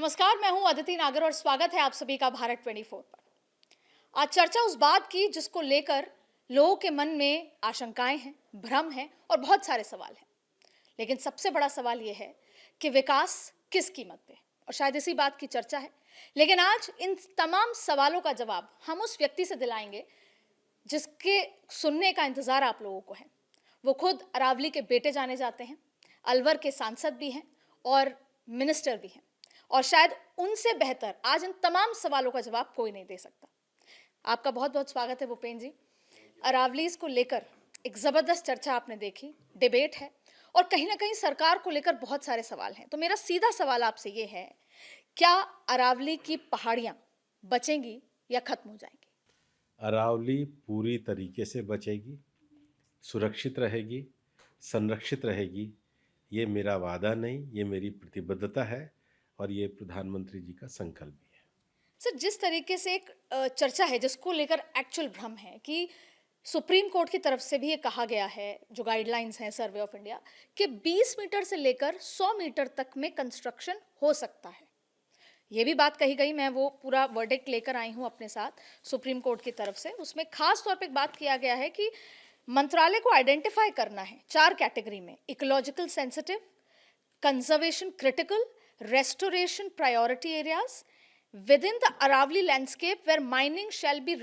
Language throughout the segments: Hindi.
नमस्कार, मैं हूं अदिति नागर और स्वागत है आप सभी का भारत 24 पर। आज चर्चा उस बात की जिसको लेकर लोगों के मन में आशंकाएं हैं, भ्रम है और बहुत सारे सवाल हैं। लेकिन सबसे बड़ा सवाल यह है कि विकास किस कीमत पे, और शायद इसी बात की चर्चा है। लेकिन आज इन तमाम सवालों का जवाब हम उस व्यक्ति से दिलाएंगे जिसके सुनने का इंतजार आप लोगों को है। वो खुद अरावली के बेटे जाने जाते हैं, अलवर के सांसद भी हैं और मिनिस्टर भी हैं, और शायद उनसे बेहतर आज इन तमाम सवालों का जवाब कोई नहीं दे सकता। आपका बहुत बहुत स्वागत है भूपेन जी। अरावलीज को लेकर एक जबरदस्त चर्चा आपने देखी, डिबेट है और कहीं ना कहीं सरकार को लेकर बहुत सारे सवाल हैं। तो मेरा सीधा सवाल आपसे ये है, क्या अरावली की पहाड़ियां बचेंगी या खत्म हो जाएंगी? अरावली पूरी तरीके से बचेगी, सुरक्षित रहेगी, संरक्षित रहेगी। ये मेरा वादा नहीं, ये मेरी प्रतिबद्धता है और ये प्रधानमंत्री जी का संकल्प भी है। सर, जिस तरीके से एक चर्चा है जिसको लेकर एक्चुअल भ्रम है कि सुप्रीम कोर्ट की तरफ से भी ये कहा गया है, जो गाइडलाइंस हैं सर्वे ऑफ इंडिया, कि 20 मीटर से लेकर 100 मीटर तक में कंस्ट्रक्शन हो सकता है। ये भी बात कही गई, मैं वो पूरा वर्डिक्ट लेकर आई हूँ अपने साथ सुप्रीम कोर्ट की तरफ से। उसमें खास तौर पे एक बात किया गया है कि मंत्रालय को आइडेंटिफाई करना है 4 कैटेगरी में: ecological sensitive, conservation critical, restoration priority areas within the Aravali landscape where mining shall be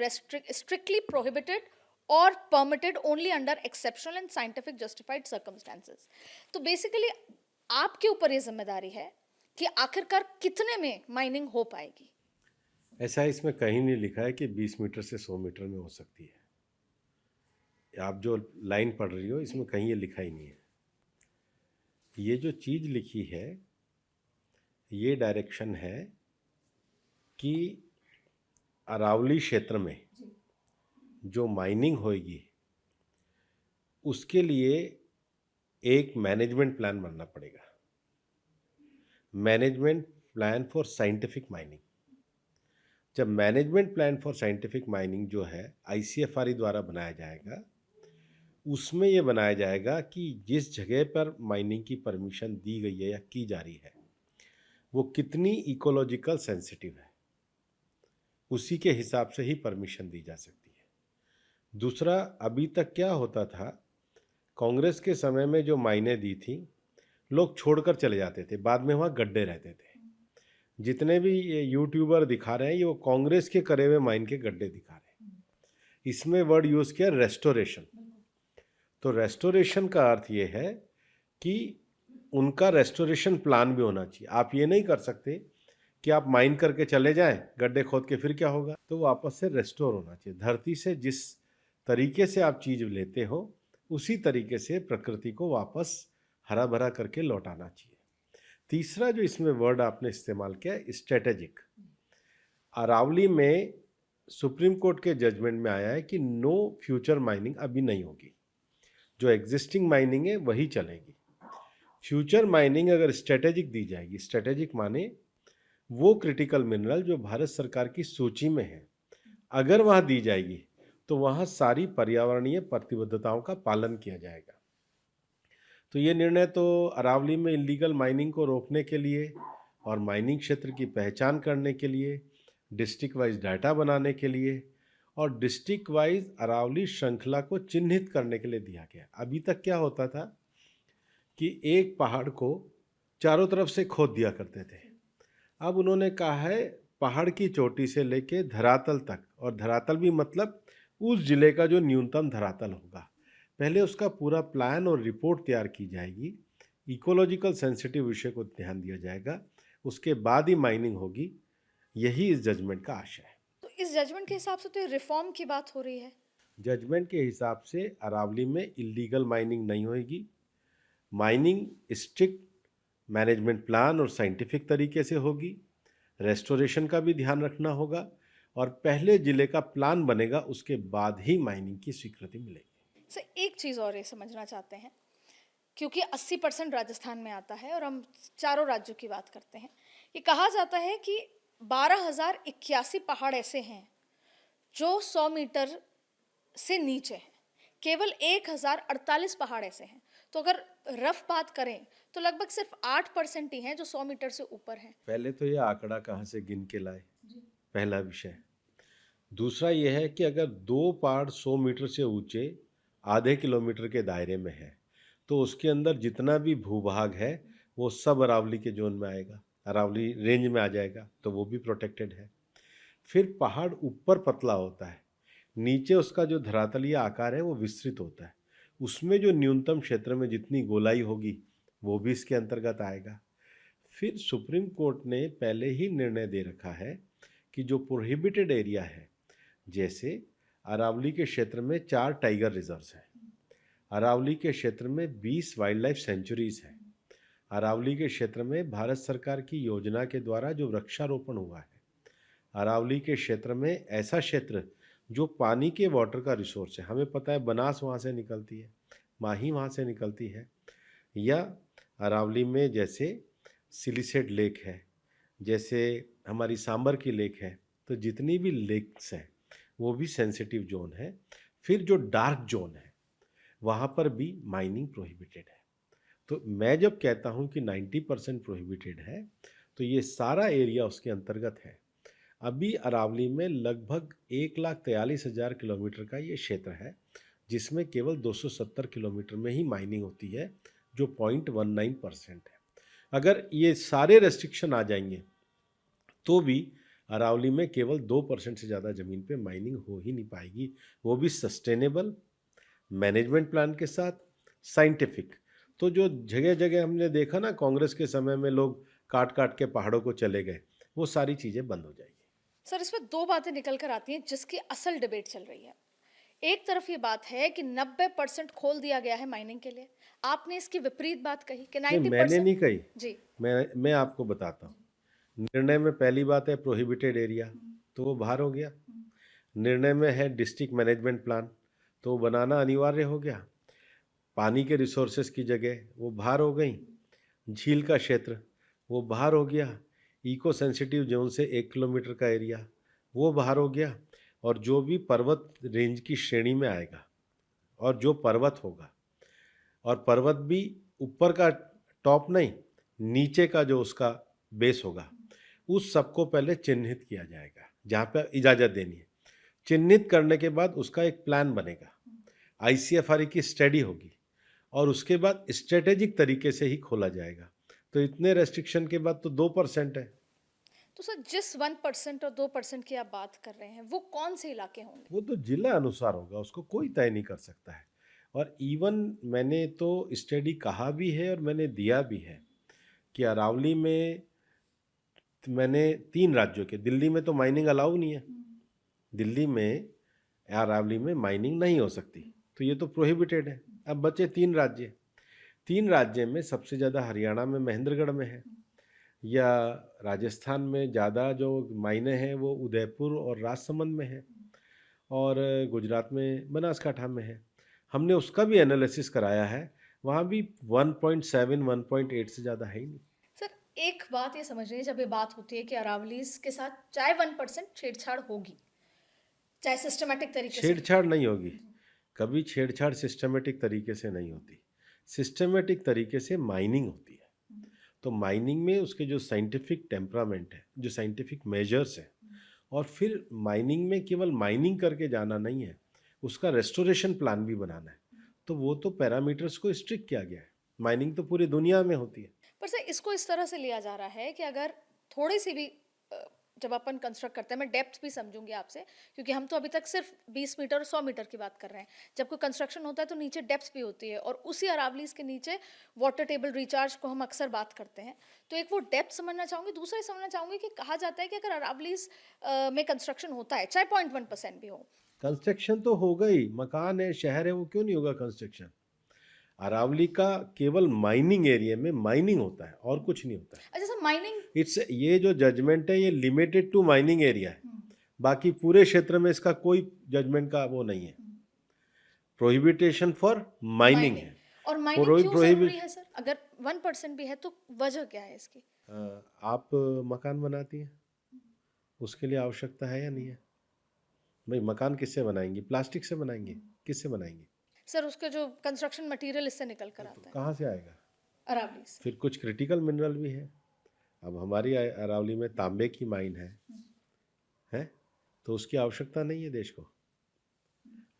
strictly prohibited or permitted only under exceptional and scientific justified circumstances. तो बेसिकली आपके ऊपर ये जिम्मेदारी है कि आखिरकार कितने में माइनिंग हो पाएगी। ऐसा इसमें कहीं नहीं लिखा है कि 20 मीटर से 100 मीटर में हो सकती है। आप जो लाइन पढ़ रही हो इसमें कहीं ये लिखा ही नहीं है। ये जो चीज़ लिखी है, ये डायरेक्शन है कि अरावली क्षेत्र में जो माइनिंग होगी उसके लिए एक मैनेजमेंट प्लान बनना पड़ेगा। Management plan for scientific mining. जब management plan for scientific mining जो है ICFRE द्वारा बनाया जाएगा, उसमें ये बनाया जाएगा कि जिस जगह पर माइनिंग की परमिशन दी गई है या की जा रही है वो कितनी इकोलॉजिकल सेंसिटिव है, उसी के हिसाब से ही परमिशन दी जा सकती है। दूसरा, अभी तक क्या होता था, कांग्रेस के समय में जो माइनें दी थी लोग छोड़कर चले जाते थे, बाद में वहाँ गड्ढे रहते थे। जितने भी ये यूट्यूबर दिखा रहे हैं ये वो कांग्रेस के करे हुए माइन के गड्ढे दिखा रहे हैं। इसमें वर्ड यूज़ किया रेस्टोरेशन। तो रेस्टोरेशन का अर्थ ये है कि उनका रेस्टोरेशन प्लान भी होना चाहिए। आप ये नहीं कर सकते कि आप माइन करके चले जाएं, गड्ढे खोद के फिर क्या होगा। तो वापस से रेस्टोर होना चाहिए। धरती से जिस तरीके से आप चीज़ लेते हो उसी तरीके से प्रकृति को वापस हरा भरा करके लौटाना चाहिए। तीसरा जो इसमें वर्ड आपने इस्तेमाल किया, स्ट्रेटेजिक। अरावली में सुप्रीम कोर्ट के जजमेंट में आया है कि नो फ्यूचर माइनिंग अभी नहीं होगी, जो एग्जिस्टिंग माइनिंग है वही चलेगी। फ्यूचर माइनिंग अगर स्ट्रेटेजिक दी जाएगी, स्ट्रेटेजिक माने वो क्रिटिकल मिनरल जो भारत सरकार की सूची में है, अगर वहाँ दी जाएगी तो वहाँ सारी पर्यावरणीय प्रतिबद्धताओं का पालन किया जाएगा। तो ये निर्णय तो अरावली में इलीगल माइनिंग को रोकने के लिए और माइनिंग क्षेत्र की पहचान करने के लिए, डिस्ट्रिक्ट वाइज डाटा बनाने के लिए और डिस्ट्रिक्ट वाइज अरावली श्रृंखला को चिन्हित करने के लिए दिया गया। अभी तक क्या होता था कि एक पहाड़ को चारों तरफ से खोद दिया करते थे। अब उन्होंने कहा है पहाड़ की चोटी से लेके धरातल तक, और धरातल भी मतलब उस जिले का जो न्यूनतम धरातल होगा, पहले उसका पूरा प्लान और रिपोर्ट तैयार की जाएगी। इकोलॉजिकल सेंसिटिव विषय को ध्यान दिया जाएगा, उसके बाद ही माइनिंग होगी। यही इस जजमेंट का आशय है। तो इस जजमेंट के हिसाब से तो रिफॉर्म की बात हो रही है। जजमेंट के हिसाब से अरावली में इलीगल माइनिंग नहीं होगी। माइनिंग स्ट्रिक्ट मैनेजमेंट प्लान और साइंटिफिक तरीके से होगी। रेस्टोरेशन का भी ध्यान रखना होगा और पहले जिले का प्लान बनेगा, उसके बाद ही माइनिंग की स्वीकृति मिलेगी। सर, एक चीज़ और ये समझना चाहते हैं, क्योंकि 80% राजस्थान में आता है और हम चारों राज्यों की बात करते हैं। ये कहा जाता है कि 12,081 पहाड़ ऐसे हैं जो 100 मीटर से नीचे हैं, केवल 1,048 पहाड़ ऐसे हैं। तो अगर रफ बात करें तो लगभग सिर्फ 8% ही हैं जो 100 मीटर से ऊपर हैं। पहले तो ये आंकड़ा कहाँ से गिन के लाए, पहला विषय। दूसरा ये है कि अगर 2 पहाड़ 100 मीटर से ऊंचे आधे किलोमीटर के दायरे में है तो उसके अंदर जितना भी भूभाग है वो सब अरावली के जोन में आएगा, अरावली रेंज में आ जाएगा, तो वो भी प्रोटेक्टेड है। फिर पहाड़ ऊपर पतला होता है, नीचे उसका जो धरातलीय आकार है वो विस्तृत होता है, उसमें जो न्यूनतम क्षेत्र में जितनी गोलाई होगी वो भी इसके अंतर्गत आएगा। फिर सुप्रीम कोर्ट ने पहले ही निर्णय दे रखा है कि जो प्रोहिबिटेड एरिया है, जैसे अरावली के क्षेत्र में 4 टाइगर रिजर्व्स हैं, अरावली के क्षेत्र में 20 वाइल्ड लाइफ सेंचुरीज हैं, अरावली के क्षेत्र में भारत सरकार की योजना के द्वारा जो वृक्षारोपण हुआ है, अरावली के क्षेत्र में ऐसा क्षेत्र जो पानी के वाटर का रिसोर्स है, हमें पता है बनास वहाँ से निकलती है, माही वहाँ से निकलती है, या अरावली में जैसे सिलिसेट लेक है, जैसे हमारी सांबर की लेक है, तो जितनी भी लेक्स हैं वो भी सेंसिटिव जोन है। फिर जो डार्क जोन है वहाँ पर भी माइनिंग प्रोहिबिटेड है। तो मैं जब कहता हूँ कि 90% प्रोहिबिटेड है तो ये सारा एरिया उसके अंतर्गत है। अभी अरावली में लगभग 1,43,000 किलोमीटर का ये क्षेत्र है जिसमें केवल 270 किलोमीटर में ही माइनिंग होती है, जो 0.19% है। अगर ये सारे रेस्ट्रिक्शन आ जाएंगे तो भी अरावली में केवल 2% से ज़्यादा ज़मीन पे माइनिंग हो ही नहीं पाएगी, वो भी सस्टेनेबल मैनेजमेंट प्लान के साथ, साइंटिफिक। तो जो जगह जगह हमने देखा ना कांग्रेस के समय में लोग काट काट के पहाड़ों को चले गए, वो सारी चीज़ें बंद हो जाएगी। सर, इसमें 2 बातें निकल कर आती हैं जिसकी असल डिबेट चल रही है। एक तरफ ये बात है कि 90% खोल दिया गया है माइनिंग के लिए। आपने इसकी विपरीत बात कही कि नहीं, 90%। मैंने नहीं कही, जी। मैं आपको बताता हूँ। निर्णय में पहली बात है प्रोहिबिटेड एरिया, तो वो बाहर हो गया। निर्णय में है डिस्ट्रिक्ट मैनेजमेंट प्लान, तो वो बनाना अनिवार्य हो गया। पानी के रिसोर्सेज की जगह वो बाहर हो गई। झील का क्षेत्र वो बाहर हो गया। इको सेंसिटिव जोन से 1 किलोमीटर का एरिया वो बाहर हो गया। और जो भी पर्वत रेंज की श्रेणी में आएगा और जो पर्वत होगा, और पर्वत भी ऊपर का टॉप नहीं, नीचे का जो उसका बेस होगा, उस सबको पहले चिन्हित किया जाएगा जहाँ पे इजाज़त देनी है। चिन्हित करने के बाद उसका एक प्लान बनेगा, आईसीएफआर की स्टडी होगी और उसके बाद स्ट्रेटेजिक तरीके से ही खोला जाएगा। तो इतने रेस्ट्रिक्शन के बाद तो 2% है। तो सर, जिस 1% और 2% की आप बात कर रहे हैं वो कौन से इलाके होंगे? वो तो जिला अनुसार होगा, उसको कोई तय नहीं कर सकता है। और इवन मैंने तो स्टडी कहा भी है और मैंने दिया भी है कि अरावली में मैंने 3 राज्यों के, दिल्ली में तो माइनिंग अलाउ नहीं है, दिल्ली में अरावली में माइनिंग नहीं हो सकती, तो ये तो प्रोहिबिटेड है। अब बचे 3 राज्य, 3 राज्य में सबसे ज़्यादा हरियाणा में महेंद्रगढ़ में है, या राजस्थान में ज़्यादा जो मायने हैं वो उदयपुर और राजसमंद में है, और गुजरात में बनासकांठा में है। हमने उसका भी एनालिसिस कराया है, वहाँ भी 1.7 1.8 से ज़्यादा है ही नहीं। सर, एक बात ये समझ रही है, जब ये बात होती है कि अरावलीज के साथ चाहे 1% छेड़छाड़ होगी, चाहे सिस्टमेटिक तरीके से, छेड़छाड़ नहीं होगी, कभी छेड़छाड़ सिस्टमेटिक तरीके से नहीं होती। सिस्टमेटिक तरीके से माइनिंग होती है। तो माइनिंग में उसके जो साइंटिफिक टेम्परामेंट है, जो साइंटिफिक मेजर्स हैं, और फिर माइनिंग में केवल माइनिंग करके जाना नहीं है, उसका रेस्टोरेशन प्लान भी बनाना है। तो वो तो पैरामीटर्स को स्ट्रिक्ट किया गया है। माइनिंग तो पूरी दुनिया में होती है। पर सर, इसको इस तरह से लिया जा रहा है कि अगर थोड़ी सी भी जब अपन कंस्ट्रक्ट करते हैं, मैं डेप्थ भी समझूंगी आपसे, क्योंकि हम तो अभी तक सिर्फ 20 मीटर और 100 मीटर की बात कर रहे हैं। जब कोई कंस्ट्रक्शन होता है तो नीचे डेप्थ भी होती है, और उसी अरावलीज के नीचे वाटर टेबल रिचार्ज को हम अक्सर बात करते हैं। तो एक वो डेप्थ समझना चाहूँगी, दूसरा ये समझना चाहूँगी कि कहा जाता है कि अगर अरावलीज में कंस्ट्रक्शन होता है, चाहे 0.1% भी हो। कंस्ट्रक्शन तो होगा ही, मकान है, शहर है, वो क्यों नहीं होगा कंस्ट्रक्शन। अरावली का केवल माइनिंग एरिया में माइनिंग होता है और कुछ नहीं होता है। अच्छा सर, माइनिंग, इट्स, ये जो जजमेंट है ये लिमिटेड टू माइनिंग एरिया है, बाकी पूरे क्षेत्र में इसका कोई जजमेंट का वो नहीं है। प्रोहिबिटेशन फॉर माइनिंग है। और माइनिंग क्यों जरूरी है सर? अगर 1% भी है तो वजह क्या है इसकी? आप मकान बनाती हैं, उसके लिए आवश्यकता है या नहीं है? भाई मकान किससे बनाएंगे? प्लास्टिक से बनाएंगे, किससे बनाएंगे? सर उसके जो कंस्ट्रक्शन मटेरियल इससे निकल कर आता है कहाँ से आएगा? अरावली से। फिर कुछ क्रिटिकल मिनरल भी है। अब हमारी अरावली में तांबे की माइन है, तो उसकी आवश्यकता नहीं है देश को,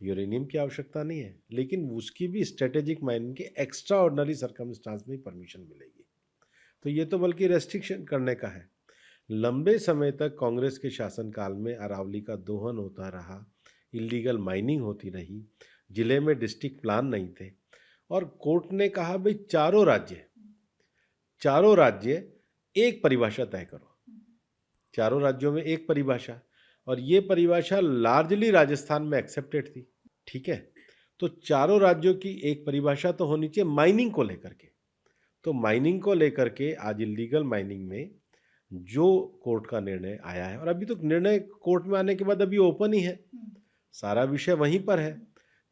यूरेनियम की आवश्यकता नहीं है, लेकिन उसकी भी स्ट्रेटेजिक माइनिंग के एक्स्ट्रा ऑर्डनरी सर्कमस्टांस में परमिशन मिलेगी। तो ये तो बल्कि रेस्ट्रिक्शन करने का है। लंबे समय तक कांग्रेस के शासनकाल में अरावली का दोहन होता रहा, इलीगल माइनिंग होती रही, जिले में डिस्ट्रिक्ट प्लान नहीं थे, और कोर्ट ने कहा भाई चारों राज्य एक परिभाषा तय करो, चारों राज्यों में एक परिभाषा, और ये परिभाषा लार्जली राजस्थान में एक्सेप्टेड थी। ठीक है, तो चारों राज्यों की एक परिभाषा तो होनी चाहिए माइनिंग को लेकर के। तो माइनिंग को लेकर के आज इलीगल माइनिंग में जो कोर्ट का निर्णय आया है, और अभी तो निर्णय कोर्ट में आने के बाद अभी ओपन ही है, सारा विषय वहीं पर है,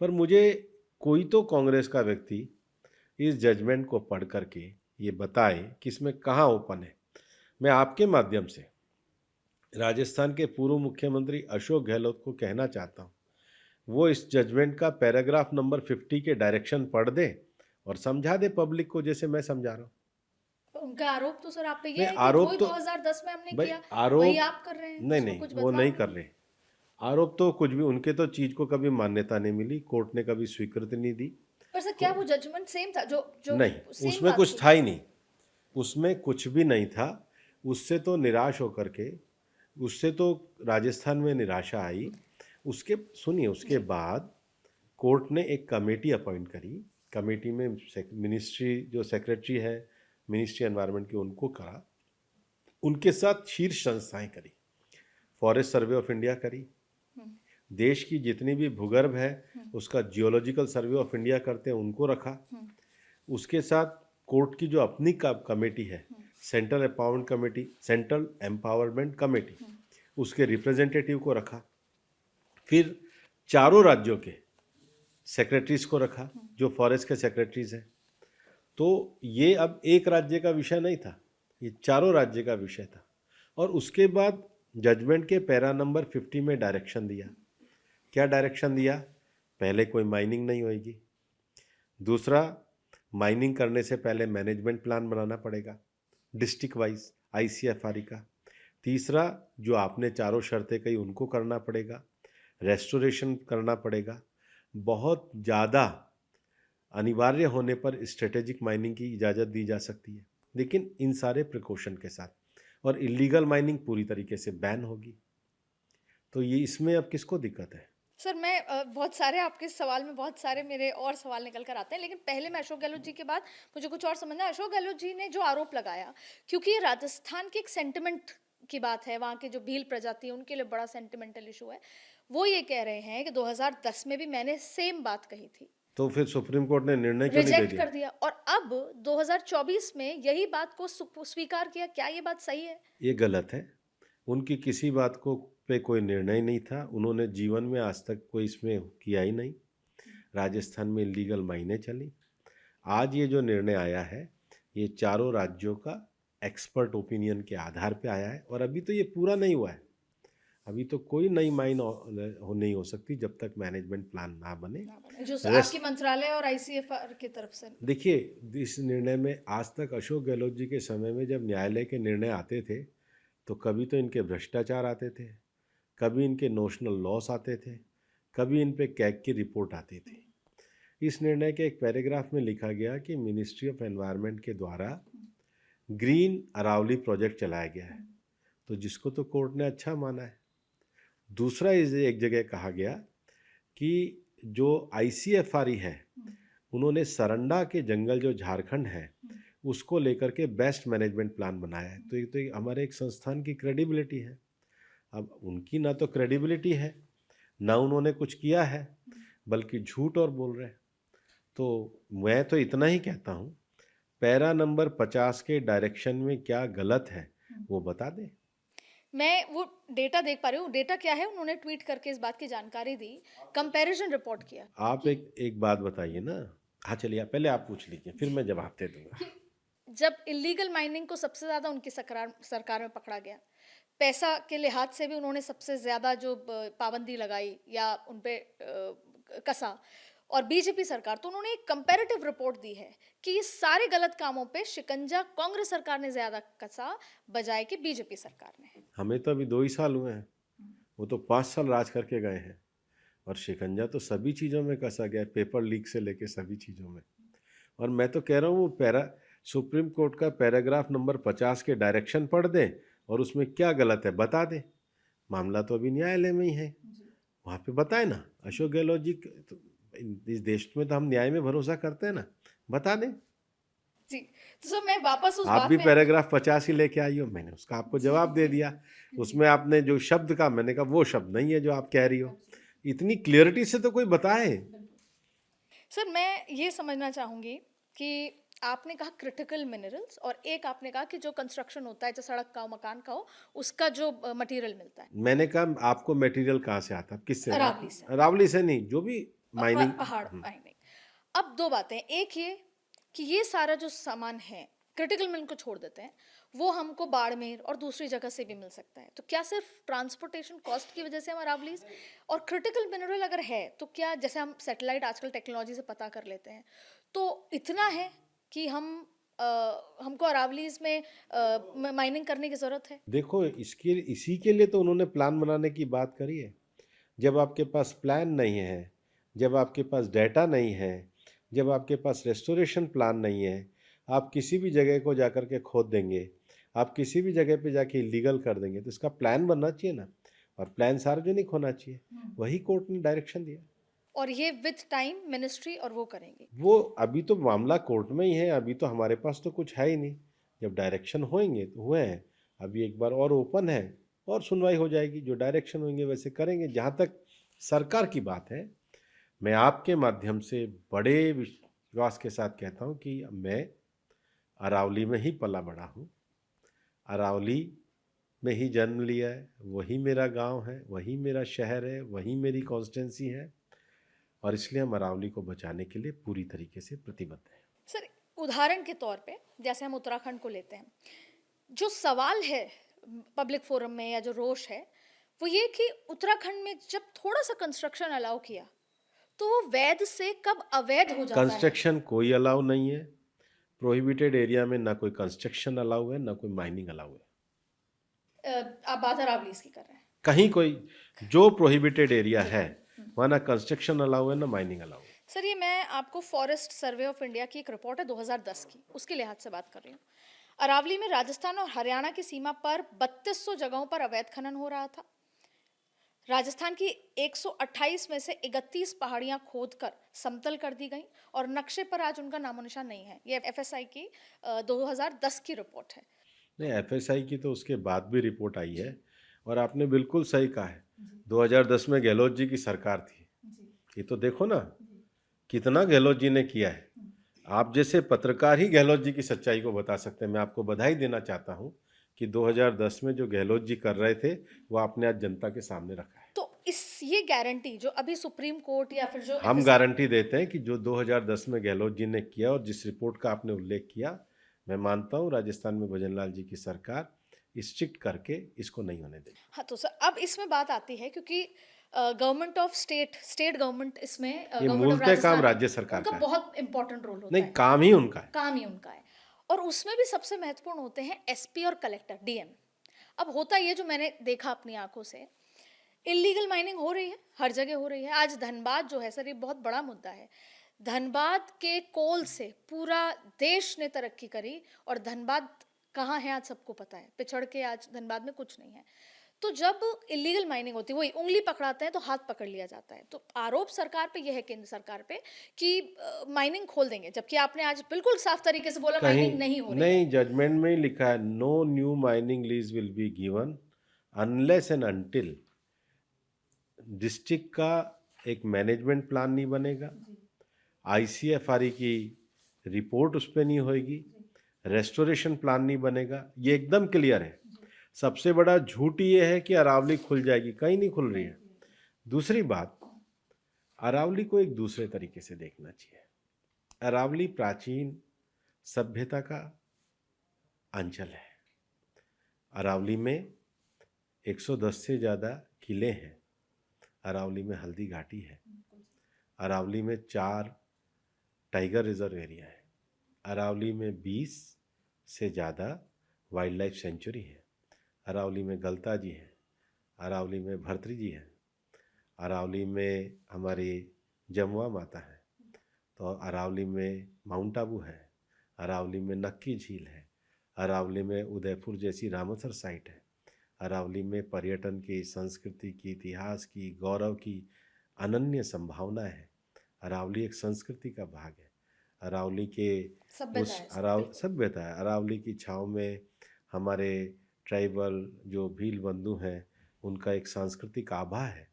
पर मुझे कोई तो कांग्रेस का व्यक्ति इस जजमेंट को पढ़ करके ये बताए कि इसमें कहाँ ओपन है। मैं आपके माध्यम से राजस्थान के पूर्व मुख्यमंत्री अशोक गहलोत को कहना चाहता हूँ, वो इस जजमेंट का पैराग्राफ नंबर 50 के डायरेक्शन पढ़ दे और समझा दे पब्लिक को, जैसे मैं समझा रहा हूँ। उनका आरोप तो सर आप पे ये नहीं, है कि आरोप वही तो 2010 में हमने भाई किया, आरोप वही आप कर रहे हैं, नहीं उसमें नहीं कुछ वो बदलाव नहीं कर रहे। आरोप तो कुछ भी, उनके तो चीज को कभी मान्यता नहीं मिली, कोर्ट ने कभी स्वीकृति नहीं दी। पर सर क्या वो जजमेंट सेम था जो जो नहीं, सेम उसमें बात कुछ थी? था ही नहीं, उसमें कुछ भी नहीं था। उससे तो निराश होकर के, उससे तो राजस्थान में निराशा आई। उसके सुनिए, उसके बाद कोर्ट ने एक कमेटी अपॉइंट करी, कमेटी में मिनिस्ट्री जो सेक्रेटरी है मिनिस्ट्री एनवायरनमेंट की, उनको करा, उनके साथ शीर्ष संस्थाएं करी, फॉरेस्ट सर्वे ऑफ इंडिया करी, देश की जितनी भी भूगर्भ है उसका जियोलॉजिकल सर्वे ऑफ इंडिया करते हैं उनको रखा, उसके साथ कोर्ट की जो अपनी कमेटी है सेंट्रल एम्पावरमेंट कमेटी, उसके रिप्रेजेंटेटिव को रखा, फिर चारों राज्यों के सेक्रेटरीज को रखा जो फॉरेस्ट के सेक्रेटरीज हैं। तो ये अब एक राज्य का विषय नहीं था, ये चारों राज्य का विषय था। और उसके बाद जजमेंट के पैरा नंबर 50 में डायरेक्शन दिया। क्या डायरेक्शन दिया? पहले कोई माइनिंग नहीं होगी, दूसरा माइनिंग करने से पहले मैनेजमेंट प्लान बनाना पड़ेगा डिस्ट्रिक्ट वाइज आईसीएफआरई का, तीसरा जो आपने चारों शर्तें कही उनको करना पड़ेगा, रेस्टोरेशन करना पड़ेगा, बहुत ज़्यादा अनिवार्य होने पर स्ट्रेटेजिक माइनिंग की इजाज़त दी जा सकती है, लेकिन इन सारे प्रिकॉशन के साथ, और इलीगल माइनिंग पूरी तरीके से बैन होगी। तो ये इसमें अब किसको दिक्कत है? सर मैं बहुत सारे आपके सवाल में बहुत सारे मेरे और सवाल निकल कर आते हैं, लेकिन पहले मैं अशोक गहलोत जी के बाद मुझे कुछ और समझना है। अशोक गहलोत जी ने जो आरोप लगाया, क्योंकि ये राजस्थान के एक सेंटिमेंट की बात है, वहाँ के जो भील प्रजाति है उनके लिए बड़ा सेंटिमेंटल इशू है, वो ये कह रहे हैं कि 2010 में भी मैंने सेम बात कही थी, तो फिर सुप्रीम कोर्ट ने निर्णय क्यों नहीं दे रिजेक्ट दिया? कर दिया, और अब 2024 में यही बात को स्वीकार किया। क्या ये बात सही है? ये गलत है। उनकी किसी बात को पे कोई निर्णय नहीं था, उन्होंने जीवन में आज तक कोई इसमें किया ही नहीं। राजस्थान में इलीगल माइनें चली। आज ये जो निर्णय आया है ये चारों राज्यों का एक्सपर्ट ओपिनियन के आधार पे आया है, और अभी तो ये पूरा नहीं हुआ है। अभी तो कोई नई माइन नहीं हो सकती जब तक मैनेजमेंट प्लान ना बने। जो आपके मंत्रालय और आईसीएफआर की तरफ से। देखिए, इस निर्णय में आज तक अशोक गहलोत जी के समय में जब न्यायालय के निर्णय आते थे तो कभी तो इनके भ्रष्टाचार आते थे, कभी इनके नोशनल लॉस आते थे, कभी इन पे कैग की रिपोर्ट आती थी। इस निर्णय के एक पैराग्राफ में लिखा गया कि मिनिस्ट्री ऑफ एनवायरनमेंट के द्वारा ग्रीन अरावली प्रोजेक्ट चलाया गया है, तो जिसको तो कोर्ट ने अच्छा माना है। दूसरा इस एक जगह कहा गया कि जो आईसीएफआरई है उन्होंने सरंडा के जंगल जो झारखंड है उसको लेकर के बेस्ट मैनेजमेंट प्लान बनाया है। तो ये तो हमारे एक संस्थान की क्रेडिबिलिटी है। अब उनकी ना तो क्रेडिबिलिटी है, ना उन्होंने कुछ किया है, बल्कि झूठ और बोल रहे हैं। तो मैं तो इतना ही कहता हूँ, पैरा नंबर 50 के डायरेक्शन में क्या गलत है वो बता दें। मैं वो डेटा देख पा रही हूँ। डेटा क्या है? उन्होंने ट्वीट करके इस बात की जानकारी दी, कंपैरिजन रिपोर्ट किया। आप एक बात बताइए ना। हाँ चलिए, पहले आप पूछ लीजिए फिर मैं जवाब दे दूंगा। जब इलीगल माइनिंग को सबसे ज़्यादा उनकी सरकार में पकड़ा गया, पैसा के लिहाज से भी उन्होंने सबसे ज़्यादा जो पाबंदी लगाई या उन पे कसा, और बीजेपी सरकार, तो उन्होंने एक कंपैरेटिव रिपोर्ट दी है कि ये सारे गलत कामों पे शिकंजा कांग्रेस सरकार ने ज्यादा कसा बजाय कि बीजेपी सरकार ने। हमें तो अभी 2 ही साल हुए हैं, वो तो 5 साल राज करके गए हैं। और शिकंजा तो सभी चीज़ों में कसा गया है, पेपर लीक से लेके सभी चीज़ों में। और मैं तो कह रहा हूँ वो सुप्रीम कोर्ट का पैराग्राफ नंबर 50 के डायरेक्शन पढ़ दें और उसमें क्या गलत है बता दें। मामला तो अभी न्यायालय में ही है, वहाँ पे बताए ना। अशोक गहलोत जी तो इस देश में तो हम न्याय में भरोसा करते हैं ना, बता दें। जी, तो सर मैं वापस उस आप बात भी में पैराग्राफ 50 ही लेके आई हो, मैंने उसका आपको जवाब दे दिया। उसमें आपने जो शब्द का, मैंने कहा वो शब्द नहीं है जो आप कह रही हो। इतनी क्लियरिटी से तो कोई बताए। सर मैं ये समझना चाहूंगी कि आपने कहा क्रिटिकल मिनरल्स और एक आपने कहा कि जो कंस्ट्रक्शन होता है, चाहे सड़क का हो, मकान का हो, उसका जो मटेरियल मिलता है मैंने कहा आपको मटेरियल कहाँ से आता है, किससे? अरावली से, रावली से नहीं, जो भी माइनिंग। पहाड़ माइनिंग। अब दो बातें, एक ये कि ये सारा जो सामान है क्रिटिकल मिनरल को छोड़ देते हैं, वो हमको बाड़मेर और दूसरी जगह से भी मिल सकता है, तो क्या सिर्फ ट्रांसपोर्टेशन कॉस्ट की वजह से हम अरावली और क्रिटिकल मिनरल अगर है तो क्या, जैसे हम सैटेलाइट आजकल टेक्नोलॉजी से पता कर लेते हैं, तो इतना है कि हमको अरावलीज में माइनिंग करने की जरूरत है? देखो, इसी के लिए तो उन्होंने प्लान बनाने की बात करी है। जब आपके पास प्लान नहीं है, जब आपके पास डेटा नहीं है, जब आपके पास रेस्टोरेशन प्लान नहीं है, आप किसी भी जगह को जाकर के खोद देंगे, आप किसी भी जगह पे जाके इलीगल कर देंगे, तो इसका प्लान बनना चाहिए ना, और प्लान सार्वजनिक होना चाहिए। वही कोर्ट ने डायरेक्शन दिया। और ये विद टाइम मिनिस्ट्री और वो करेंगे। वो अभी तो मामला कोर्ट में ही है, अभी तो हमारे पास तो कुछ है ही नहीं। जब डायरेक्शन होंगे तो हुए हैं, अभी एक बार और ओपन है और सुनवाई हो जाएगी। जो डायरेक्शन होंगे वैसे करेंगे। जहाँ तक सरकार की बात है, मैं आपके माध्यम से बड़े विश्वास के साथ कहता हूँ कि मैं अरावली में ही पला बड़ा हूँ, अरावली में ही जन्म लिया है, वही मेरा गांव है, वही मेरा शहर है, वही मेरी कॉन्स्टिट्यूंसी है, और इसलिए हम अरावली को बचाने के लिए पूरी तरीके से प्रतिबद्ध हैं। सर उदाहरण के तौर पे जैसे हम उत्तराखंड को लेते हैं, जो सवाल है पब्लिक फोरम में या जो रोष है वो ये कि उत्तराखंड में जब थोड़ा सा कंस्ट्रक्शन अलाउ किया तो वो वैध से कब अवैध हो जाता है। कंस्ट्रक्शन कोई अलाउ नहीं है। प्रोहिबिटेड एरिया में ना कोई कंस्ट्रक्शन अलाउ है, ना कोई माइनिंग अलाउ है। आप बात अरावलीज की कर रहे हैं। कहीं कोई जो प्रोहिबिटेड एरिया है वहाँ ना कंस्ट्रक्शन अलाउ है, ना माइनिंग अलाउ है। सर ये मैं आपको फॉरेस्ट सर्वे ऑफ इंडिया की एक रिपोर्ट है 2010 की, उसके लिहाज से बात कर रही हूँ। अरावली में राजस्थान और हरियाणा की सीमा पर 3200 जगहों पर अवैध खनन हो रहा था। राजस्थान की 128 में से 31 पहाड़ियां खोदकर समतल कर दी गई और नक्शे पर आज उनका नामो निशान नहीं है। ये एफएसआई की 2010 की रिपोर्ट है। नहीं, एफएसआई की तो उसके बाद भी रिपोर्ट आई है, और आपने बिल्कुल सही कहा है। 2010 में गहलोत जी की सरकार थी। ये तो देखो ना कितना गहलोत जी ने किया है। आप जैसे पत्रकार ही गहलोत जी की सच्चाई को बता सकते हैं। मैं आपको बधाई देना चाहता हूँ कि 2010 में जो गहलोत जी कर रहे थे वो आपने आज जनता के सामने रखा है। तो ये गारंटी जो अभी सुप्रीम कोर्ट या फिर जो हम गारंटी देते हैं कि जो 2010 में गहलोत जी ने किया और जिस रिपोर्ट का आपने उल्लेख किया, मैं मानता हूँ राजस्थान में भजनलाल जी की सरकार स्ट्रिक्ट करके इसको नहीं होने देगी। हाँ, तो सर अब इसमें बात आती है क्योंकि गवर्नमेंट ऑफ स्टेट गवर्नमेंट इसमें ये गवर्नमेंट ऑफ मूलतः राजस्थान काम राज्य सरकार उनका का है। बहुत इंपॉर्टेंट रोल होता नहीं, है। काम ही उनका है। काम ही उनका है और उसमें भी सबसे महत्वपूर्ण होते हैं एसपी और कलेक्टर, डीएम। अब होता ये जो मैंने देखा अपनी आंखों से, इलीगल माइनिंग हो रही है, हर जगह हो रही है। आज धनबाद जो है सर, ये बहुत बड़ा मुद्दा है। धनबाद के कोल से पूरा देश ने तरक्की करी और धनबाद कहाँ है आज सबको पता है। पिछड़ के आज धनबाद में कुछ नहीं है। तो जब इलीगल माइनिंग होती है, वही उंगली पकड़ाते हैं तो हाथ पकड़ लिया जाता है। तो आरोप सरकार पे यह है, केंद्र सरकार पे, कि माइनिंग खोल देंगे, जबकि आपने आज बिल्कुल साफ तरीके से बोला माइनिंग नहीं हो रही है। नहीं, जजमेंट में ही लिखा है no new mining lease will be given unless and until district का एक मैनेजमेंट प्लान नहीं बनेगा, आईसीएफआरई की रिपोर्ट उस पर नहीं होगी, रेस्टोरेशन प्लान नहीं बनेगा। ये एकदम क्लियर है। सबसे बड़ा झूठ ये है कि अरावली खुल जाएगी, कहीं नहीं खुल रही है। दूसरी बात, अरावली को एक दूसरे तरीके से देखना चाहिए। अरावली प्राचीन सभ्यता का अंचल है। अरावली में 110 से ज़्यादा किले हैं। अरावली में हल्दी घाटी है। अरावली में 4 टाइगर रिजर्व एरिया है, अरावली में 20 से ज़्यादा वाइल्ड लाइफ सेंचुरी है, अरावली में गलता जी है, अरावली में भर्तरी जी है, अरावली में हमारी जमुआ माता है, तो अरावली में माउंट आबू है, अरावली में नक्की झील है, अरावली में उदयपुर जैसी रामसर साइट है, अरावली में पर्यटन की, संस्कृति की, इतिहास की, गौरव की अनन्य संभावनाएं है। अरावली एक संस्कृति का भाग है। अरावली के सभ्यता उस है सब, बिल्कुल। सभ्यता है। अरावली की छाँव में हमारे ट्राइबल जो भील बंधु हैं, उनका एक सांस्कृतिक आभा है।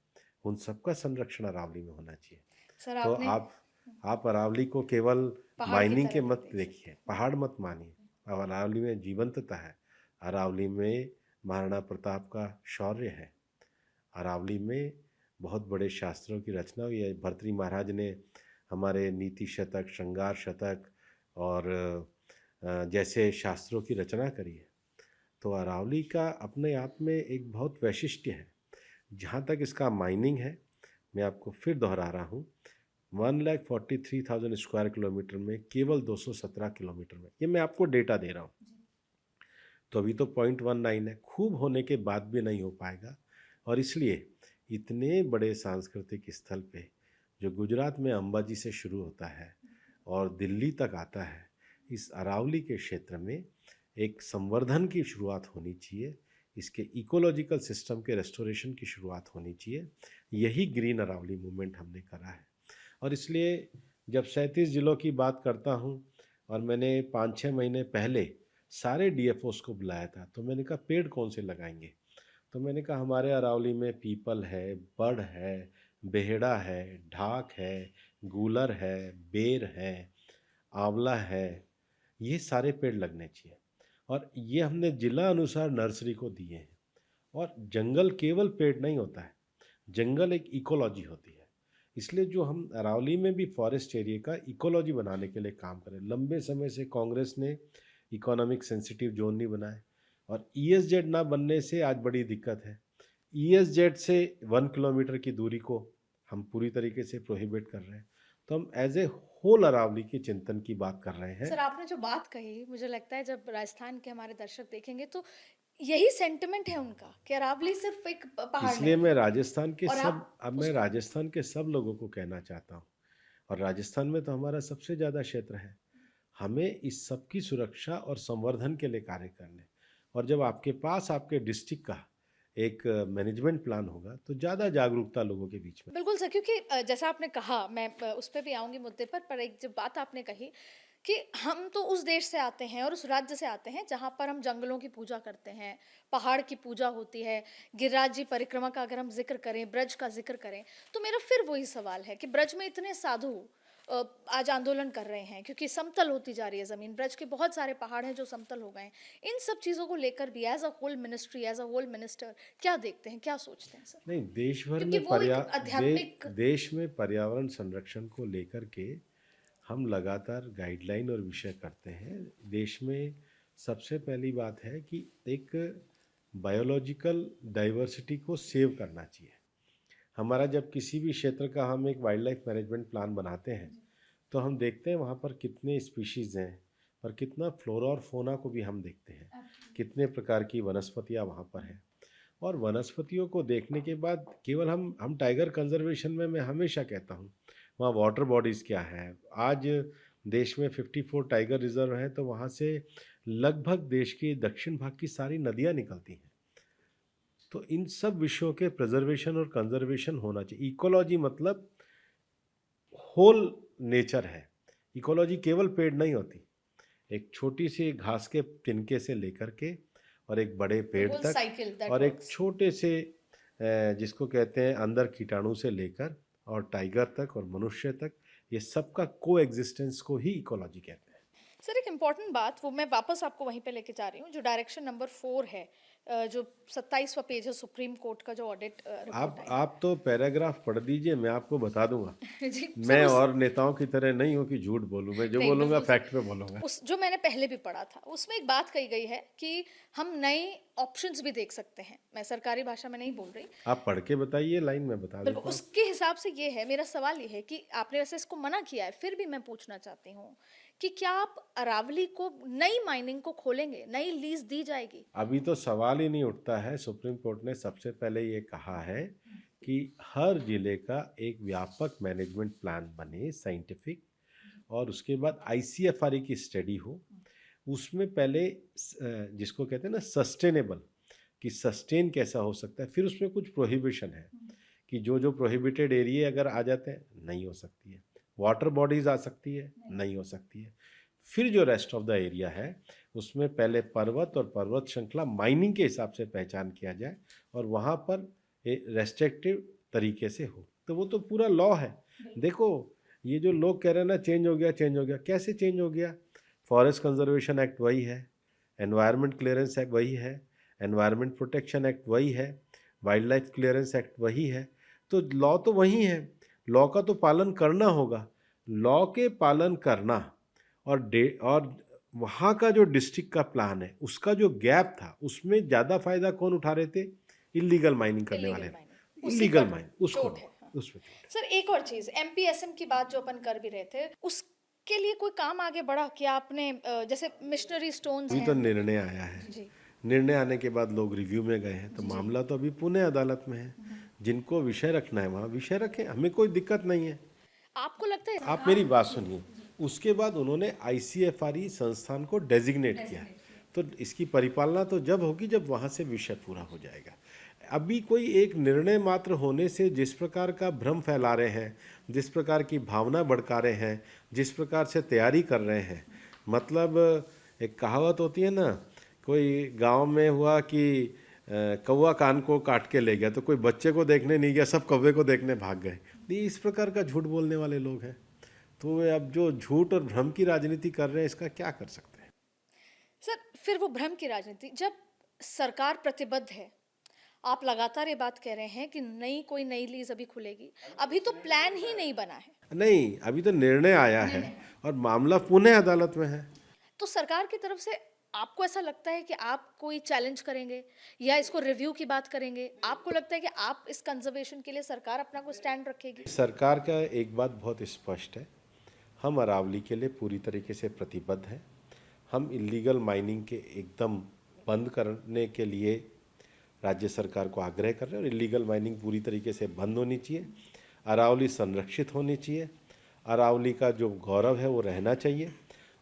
उन सबका संरक्षण अरावली में होना चाहिए। सर तो आपने आप अरावली को केवल पहाड़ की माइनिंग तरह के नहीं मत देख देखिए, सकते। पहाड़ मत मानिए। अब अरावली में जीवंतता है, अरावली में महाराणा प्रताप का शौर्य है, अरावली में बहुत बड़े शास्त्रों की रचना हुई है। भर्तृहरि महाराज ने हमारे नीति शतक, श्रृंगार शतक और जैसे शास्त्रों की रचना करी है। तो अरावली का अपने आप में एक बहुत वैशिष्ट्य है। जहाँ तक इसका माइनिंग है, मैं आपको फिर दोहरा रहा हूँ, 1,43,000 स्क्वायर किलोमीटर में केवल 217 किलोमीटर में, ये मैं आपको डेटा दे रहा हूँ। तो अभी तो 0.19 है, खूब होने के बाद भी नहीं हो पाएगा। और इसलिए इतने बड़े सांस्कृतिक स्थल पे, जो गुजरात में अंबाजी से शुरू होता है और दिल्ली तक आता है, इस अरावली के क्षेत्र में एक संवर्धन की शुरुआत होनी चाहिए, इसके इकोलॉजिकल सिस्टम के रेस्टोरेशन की शुरुआत होनी चाहिए। यही ग्रीन अरावली मूवमेंट हमने करा है। और इसलिए जब 37 जिलों की बात करता हूँ, और मैंने 5-6 महीने पहले सारे डीएफओस को बुलाया था, तो मैंने कहा पेड़ कौन से लगाएंगे। तो मैंने कहा हमारे अरावली में पीपल है, बड़ है, बेहड़ा है, ढाक है, गूलर है, बेर है, आंवला है, ये सारे पेड़ लगने चाहिए। और ये हमने जिला अनुसार नर्सरी को दिए हैं। और जंगल केवल पेड़ नहीं होता है, जंगल एक इकोलॉजी होती है। इसलिए जो हम अरावली में भी फॉरेस्ट एरिया का इकोलॉजी बनाने के लिए काम करें। लंबे समय से कांग्रेस ने इकोनॉमिक सेंसिटिव जोन नहीं बनाए, और ईएसजेड ना बनने से आज बड़ी दिक्कत है। ईएसजेड से 1 किलोमीटर की दूरी को हम पूरी तरीके से प्रोहिबिट कर रहे हैं। तो हम एज ए होल अरावली के चिंतन की बात कर रहे हैं। सर आपने जो बात कही, मुझे लगता है जब राजस्थान के हमारे दर्शक देखेंगे तो यही सेंटिमेंट है उनका कि अरावली सिर्फ एक पहाड़ इसलिए नहीं मैं है। राजस्थान के और सब आप अब मैं उसको राजस्थान के सब लोगों को कहना चाहता हूँ, और राजस्थान में तो हमारा सबसे ज़्यादा क्षेत्र है, हमें इस सब की सुरक्षा और संवर्धन के लिए कार्य करने। और जब आपके पास आपके डिस्ट्रिक्ट का एक मैनेजमेंट प्लान होगा, तो ज़्यादा जागरूकता लोगों के बीच में। बिल्कुल सर, क्योंकि जैसा आपने कहा, मैं उस पे भी आऊँगी मुद्दे पर एक जब बात आपने कही कि हम तो उस देश से आते हैं और उस राज्य से आते हैं जहाँ पर हम जंगलों की पूजा करते हैं, पहाड़ की पूजा होती है, गिरिराज जी परिक्रमा का अगर हम ज़िक्र करें, ब्रज का ज़िक्र करें, तो मेरा फिर वही सवाल है कि ब्रज में इतने साधु आज आंदोलन कर रहे हैं क्योंकि समतल होती जा रही है ज़मीन, ब्रज के बहुत सारे पहाड़ हैं जो समतल हो गए हैं। इन सब चीज़ों को लेकर भी as a whole ministry, as a whole minister क्या देखते हैं, क्या सोचते हैं सर? नहीं, देश भर क्योंकि में वो एक आध्यात्मिक देश में पर्यावरण संरक्षण को लेकर के हम लगातार गाइडलाइन और विषय करते हैं। देश में सबसे पहली बात है कि एक बायोलॉजिकल डाइवर्सिटी को सेव करना चाहिए। हमारा जब किसी भी क्षेत्र का हम एक वाइल्ड लाइफ मैनेजमेंट प्लान बनाते हैं, तो हम देखते हैं वहाँ पर कितने स्पीशीज़ हैं, और कितना फ्लोरा और फोना को भी हम देखते हैं, कितने प्रकार की वनस्पतियाँ वहाँ पर हैं। और वनस्पतियों को देखने के बाद केवल हम टाइगर कंजर्वेशन में मैं हमेशा कहता हूँ, वहाँ वाटर बॉडीज़ क्या हैं। आज देश में 54 टाइगर रिजर्व हैं, तो वहाँ से लगभग देश की दक्षिण भाग की सारी नदियाँ निकलती हैं। तो इन सब विषयों के प्रिजर्वेशन और कंजर्वेशन होना चाहिए। इकोलॉजी मतलब होल नेचर है। इकोलॉजी केवल पेड़ नहीं होती, एक छोटी सी घास के तिनके से लेकर के और एक बड़े पेड़ होल तक, साइकिल दैट और एक वर्क्स। छोटे से जिसको कहते हैं अंदर कीटाणु से लेकर और टाइगर तक और मनुष्य तक, ये सबका को एग्जिस्टेंस को ही इकोलॉजी कहते हैं। सर एक इम्पॉर्टेंट बात, वो मैं वापस आपको वहीं पे लेके जा रही हूँ, जो डायरेक्शन नंबर 4 है जो 27वां पेज है सुप्रीम कोर्ट का जो ऑडिट रिपोर्ट आई आप तो पैराग्राफ पढ़ दीजिए, मैं आपको बता दूंगा। है। जी सर, मैं उस और नेताओं की तरह नहीं हूँ कि झूठ बोलूँ, मैं जो नहीं बोलूँगा बिल्कुल सर, फैक्ट पे बोलूँगा। उस जो मैंने पहले भी पढ़ा था उसमें एक बात कही गई है कि हम नए ऑप्शंस भी देख सकते हैं। मैं सरकारी भाषा में नहीं बोल रही, आप पढ़ के बताइए लाइन, मैं बता बिल्कुल देता हूँ। उसके हिसाब से ये है। मेरा सवाल ये है कि आपने वैसे इसको मना किया है, फिर भी मैं पूछना चाहती हूँ कि क्या आप अरावली को नई माइनिंग को खोलेंगे, नई लीज दी जाएगी? अभी तो सवाल ही नहीं उठता है। सुप्रीम कोर्ट ने सबसे पहले ये कहा है कि हर जिले का एक व्यापक मैनेजमेंट प्लान बने, साइंटिफिक, और उसके बाद आईसीएफआरई की स्टडी हो। उसमें पहले जिसको कहते हैं ना सस्टेनेबल, कि सस्टेन कैसा हो सकता है। फिर उसमें कुछ प्रोहिबिशन है कि जो जो प्रोहिबिटेड एरिया अगर आ जाते हैं नहीं हो सकती है, वाटर बॉडीज आ सकती है नहीं हो सकती है। फिर जो रेस्ट ऑफ द एरिया है उसमें पहले पर्वत और पर्वत श्रृंखला माइनिंग के हिसाब से पहचान किया जाए और वहाँ पर रेस्ट्रिक्टिव तरीके से हो, तो वो तो पूरा लॉ है। देखो, ये जो लोग कह रहे हैं ना चेंज हो गया, चेंज हो गया, कैसे चेंज हो गया? फॉरेस्ट कंजर्वेशन एक्ट वही है, एनवायरनमेंट क्लियरेंस एक्ट वही है, एनवायरनमेंट प्रोटेक्शन एक्ट वही है, वाइल्ड लाइफ क्लियरेंस एक्ट वही है, तो लॉ तो वही है। लॉ का तो पालन करना होगा। लॉ के पालन करना और वहाँ का जो डिस्ट्रिक्ट का प्लान है उसका जो गैप था उसमें ज़्यादा फायदा कौन उठा रहे थे? इलीगल माइनिंग करने वाले। इलीगल माइनिंग, उसी इलीगल पर माइनिंग उसको, चोट है। हाँ। उसमें चोट। सर एक और चीज, एमपीएसएम की बात जो अपन कर भी रहे थे, उसके लिए कोई काम आगे बढ़ा कि आपने जैसे मिशनरी स्टोन्स अभी तो हैं? निर्णय आया है। जी निर्णय आने के बाद लोग रिव्यू में गए हैं, तो मामला तो अभी पुणे अदालत में है। जिनको विषय रखना है वहाँ विषय रखें, हमें कोई दिक्कत नहीं है। आपको लगता है? आप मेरी बात सुनिए। उसके बाद उन्होंने आईसीएफआरई संस्थान को डेजिग्नेट किया, तो इसकी परिपालना तो जब होगी जब वहाँ से विषय पूरा हो जाएगा। अभी कोई एक निर्णय मात्र होने से जिस प्रकार का भ्रम फैला रहे हैं, जिस प्रकार की भावना भड़का रहे हैं, जिस प्रकार से तैयारी कर रहे हैं, मतलब एक कहावत होती है ना, कोई गांव में हुआ कि कौवा कान को काट के ले गया, तो कोई बच्चे को देखने नहीं गया, सब कौवे को देखने भाग गए। ये इस प्रकार का झूठ बोलने वाले लोग हैं। तो वे अब जो झूठ और भ्रम की राजनीति कर रहे हैं, इसका क्या कर सकते हैं? सर फिर वो भ्रम की राजनीति, जब सरकार प्रतिबद्ध है, आप लगातार ये बात कह रहे हैं कि कोई नई लीज अभी खुलेगी, अभी तो प्लान ही नहीं बना है, नहीं, अभी तो निर्णय आया है और मामला पुणे अदालत में है। तो सरकार की तरफ से आपको ऐसा लगता है कि आप कोई चैलेंज करेंगे या इसको रिव्यू की बात करेंगे? आपको लगता है कि आप इस कंजर्वेशन के लिए सरकार अपना कोई स्टैंड रखेगी? सरकार का एक बात बहुत स्पष्ट है, हम अरावली के लिए पूरी तरीके से प्रतिबद्ध हैं। हम इलीगल माइनिंग के एकदम बंद करने के लिए राज्य सरकार को आग्रह कर रहे हैं और इलीगल माइनिंग पूरी तरीके से बंद होनी चाहिए। अरावली संरक्षित होनी चाहिए, अरावली का जो गौरव है वो रहना चाहिए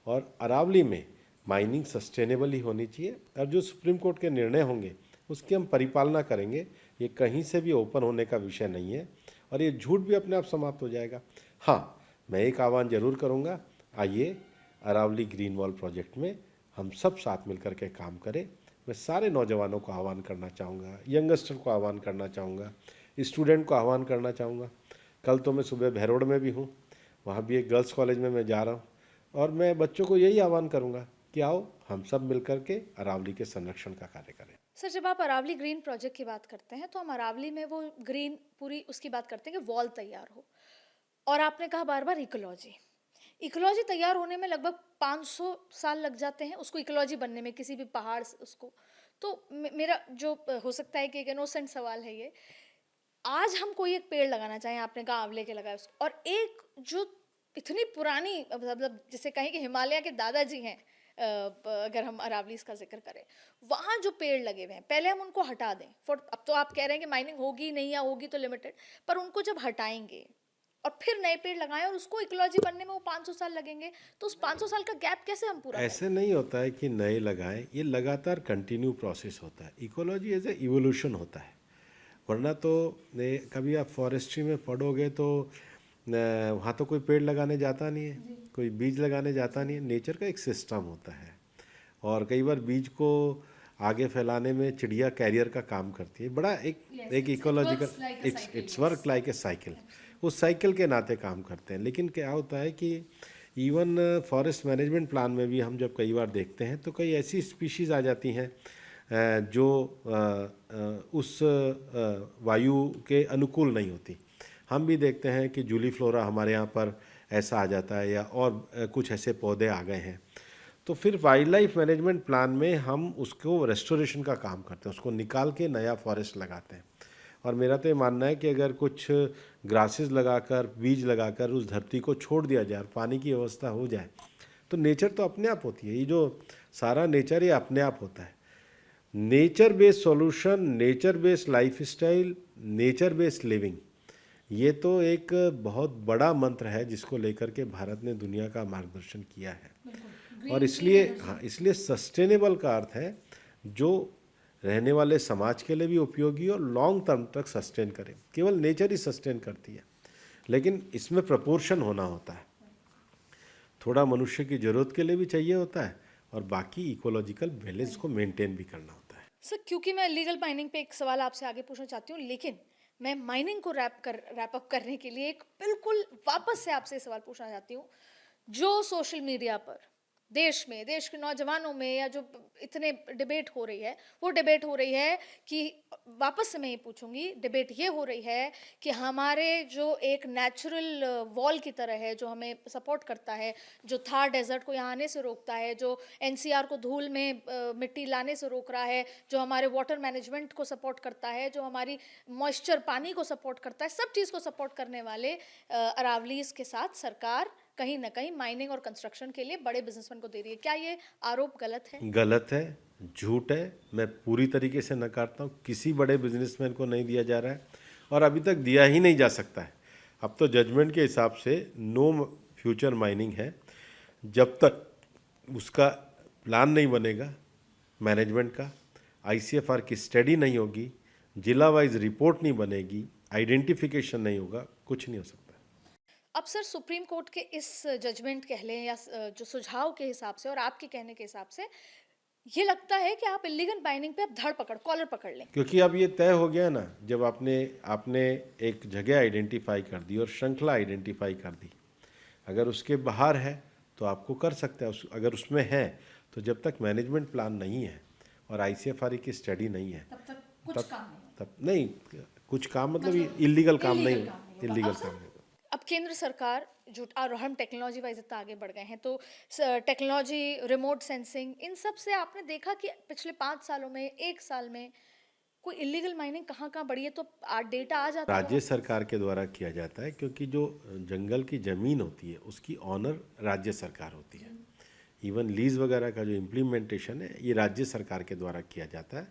और अरावली में माइनिंग सस्टेनेबल ही होनी चाहिए। और जो सुप्रीम कोर्ट के निर्णय होंगे उसकी हम परिपालना करेंगे। ये कहीं से भी ओपन होने का विषय नहीं है और ये झूठ भी अपने आप समाप्त हो जाएगा। हाँ, मैं एक आह्वान जरूर करूँगा, आइए अरावली ग्रीन वॉल प्रोजेक्ट में हम सब साथ मिलकर के काम करें। मैं सारे नौजवानों को आह्वान करना चाहूँगा, यंगस्टर को आह्वान करना चाहूँगा, स्टूडेंट को आह्वान करना चाहूँगा। कल तो मैं सुबह भैरोड़ में भी हूँ, वहाँ भी एक गर्ल्स कॉलेज में मैं जा रहा हूँ और मैं बच्चों को यही आह्वान करूँगा कि आओ हम सब मिलकर के अरावली के संरक्षण का कार्य करें। सर जब आप अरावली ग्रीन प्रोजेक्ट की बात करते हैं तो हम अरावली में वो ग्रीन पूरी उसकी बात करते हैं कि वॉल तैयार हो, और आपने कहा बार बार इकोलॉजी तैयार होने में लगभग 500 साल लग जाते हैं उसको इकोलॉजी बनने में, किसी भी पहाड़ उसको। तो मेरा जो हो सकता है कि एक इनोसेंट सवाल है ये, आज हम कोई एक पेड़ लगाना चाहें, आपने कहा आंवले के लगाए उसको, और एक जो इतनी पुरानी मतलब जिसे कहें कि हिमालय के दादाजी हैं, अगर हम अरावलीज का जिक्र करें, वहाँ जो पेड़ लगे हुए हैं पहले हम उनको हटा दें। अब तो आप कह रहे हैं कि माइनिंग होगी नहीं या होगी तो लिमिटेड, पर उनको जब हटाएंगे और फिर नए पेड़ लगाएं और उसको इकोलॉजी बनने में वो 500 साल लगेंगे, तो उस 500 साल का गैप कैसे हम पूरा ऐसे नहीं होता है कि नए लगाएं, ये लगातार कंटिन्यू प्रोसेस होता है। इकोलॉजी एज ए इवोल्यूशन होता है, वरना तो कभी आप फॉरेस्ट्री में पढ़ोगे तो वहाँ तो कोई पेड़ लगाने जाता नहीं है, कोई बीज लगाने जाता नहीं है। नेचर का एक सिस्टम होता है और कई बार बीज को आगे फैलाने में चिड़िया कैरियर का काम करती है। बड़ा एक ecological, it's work like a cycle, उस साइकिल के नाते काम करते हैं। लेकिन क्या होता है कि इवन फॉरेस्ट मैनेजमेंट प्लान में भी हम जब कई बार देखते हैं तो कई ऐसी स्पीशीज़ आ जाती हैं जो उस वायु के अनुकूल नहीं होती। हम भी देखते हैं कि जूली फ्लोरा हमारे यहाँ पर ऐसा आ जाता है, या और कुछ ऐसे पौधे आ गए हैं। तो फिर वाइल्ड लाइफ मैनेजमेंट प्लान में हम उसको रेस्टोरेशन का काम करते हैं, उसको निकाल के नया फॉरेस्ट लगाते हैं। और मेरा तो ये मानना है कि अगर कुछ ग्रासेस लगाकर, बीज लगाकर उस धरती को छोड़ दिया जाए और पानी की व्यवस्था हो जाए, तो नेचर तो अपने आप होती है। ये जो सारा नेचर ये अपने आप होता है। Nature based solution, nature based life style, nature based living, ये तो एक बहुत बड़ा मंत्र है जिसको लेकर के भारत ने दुनिया का मार्गदर्शन किया है। और इसलिए हाँ, इसलिए सस्टेनेबल का अर्थ है जो रहने वाले समाज के लिए भी उपयोगी और लॉन्ग टर्म तक सस्टेन करे। केवल नेचर ही सस्टेन करती है, लेकिन इसमें प्रपोर्शन होना होता है। थोड़ा मनुष्य की ज़रूरत के लिए भी चाहिए होता है, और बाकी इकोलॉजिकल बैलेंस को मेंटेन भी करना होता है। सर, क्योंकि मैं इलीगल माइनिंग पे एक सवाल आपसे आगे पूछना चाहती हूँ, लेकिन मैं माइनिंग को रैप अप करने के लिए एक बिल्कुल वापस से आपसे सवाल पूछना चाहती हूँ। जो सोशल मीडिया पर देश में, देश के नौजवानों में, या जो इतने डिबेट हो रही है, वो डिबेट हो रही है कि वापस से मैं ये पूछूंगी, डिबेट ये हो रही है कि हमारे जो एक नेचुरल वॉल की तरह है, जो हमें सपोर्ट करता है, जो थार डेजर्ट को यहाँ आने से रोकता है, जो एनसीआर को धूल में मिट्टी लाने से रोक रहा है, जो हमारे वाटर मैनेजमेंट को सपोर्ट करता है, जो हमारी मॉइस्चर पानी को सपोर्ट करता है, सब चीज़ को सपोर्ट करने वाले अरावलीज के साथ सरकार कहीं ना कहीं माइनिंग और कंस्ट्रक्शन के लिए बड़े बिजनेसमैन को दे रही है। क्या ये आरोप गलत है? गलत है, झूठ है। मैं पूरी तरीके से नकारता हूँ। किसी बड़े बिजनेसमैन को नहीं दिया जा रहा है, और अभी तक दिया ही नहीं जा सकता है। अब तो जजमेंट के हिसाब से नो फ्यूचर माइनिंग है। जब तक उसका प्लान नहीं बनेगा मैनेजमेंट का, आईसीएफआर की स्टडी नहीं होगी, जिला वाइज रिपोर्ट नहीं बनेगी, आइडेंटिफिकेशन नहीं होगा, कुछ नहीं हो सकता। अब सर, सुप्रीम कोर्ट के इस जजमेंट कह लें या जो सुझाव के हिसाब से और आपके कहने के हिसाब से ये लगता है कि आप इलीगल माइनिंग पे अब धड़ पकड़, कॉलर पकड़ लें। क्योंकि अब ये तय हो गया ना, जब आपने आपने एक जगह आइडेंटिफाई कर दी और श्रृंखला आइडेंटिफाई कर दी, अगर उसके बाहर है तो आपको कर सकते हैं। अगर उसमें है तो जब तक मैनेजमेंट प्लान नहीं है और आईसीएफआर की स्टडी नहीं है, तब तक तब कुछ काम नहीं। तब नहीं, कुछ काम मतलब इलीगल काम नहीं, इलीगल अब काम नहीं। अब केंद्र सरकार जो, और हम टेक्नोलॉजी वाइज इतना आगे बढ़ गए हैं, तो टेक्नोलॉजी, रिमोट सेंसिंग, इन सब से आपने देखा कि पिछले 5 सालों में, 1 साल में कोई इलीगल माइनिंग कहाँ कहाँ बढ़ी है, तो डेटा आ जाता है राज्य सरकार के द्वारा किया जाता है, क्योंकि जो जंगल की ज़मीन होती है उसकी ऑनर राज्य सरकार होती है। इवन लीज वगैरह का जो इम्प्लीमेंटेशन है ये राज्य सरकार के द्वारा किया जाता है,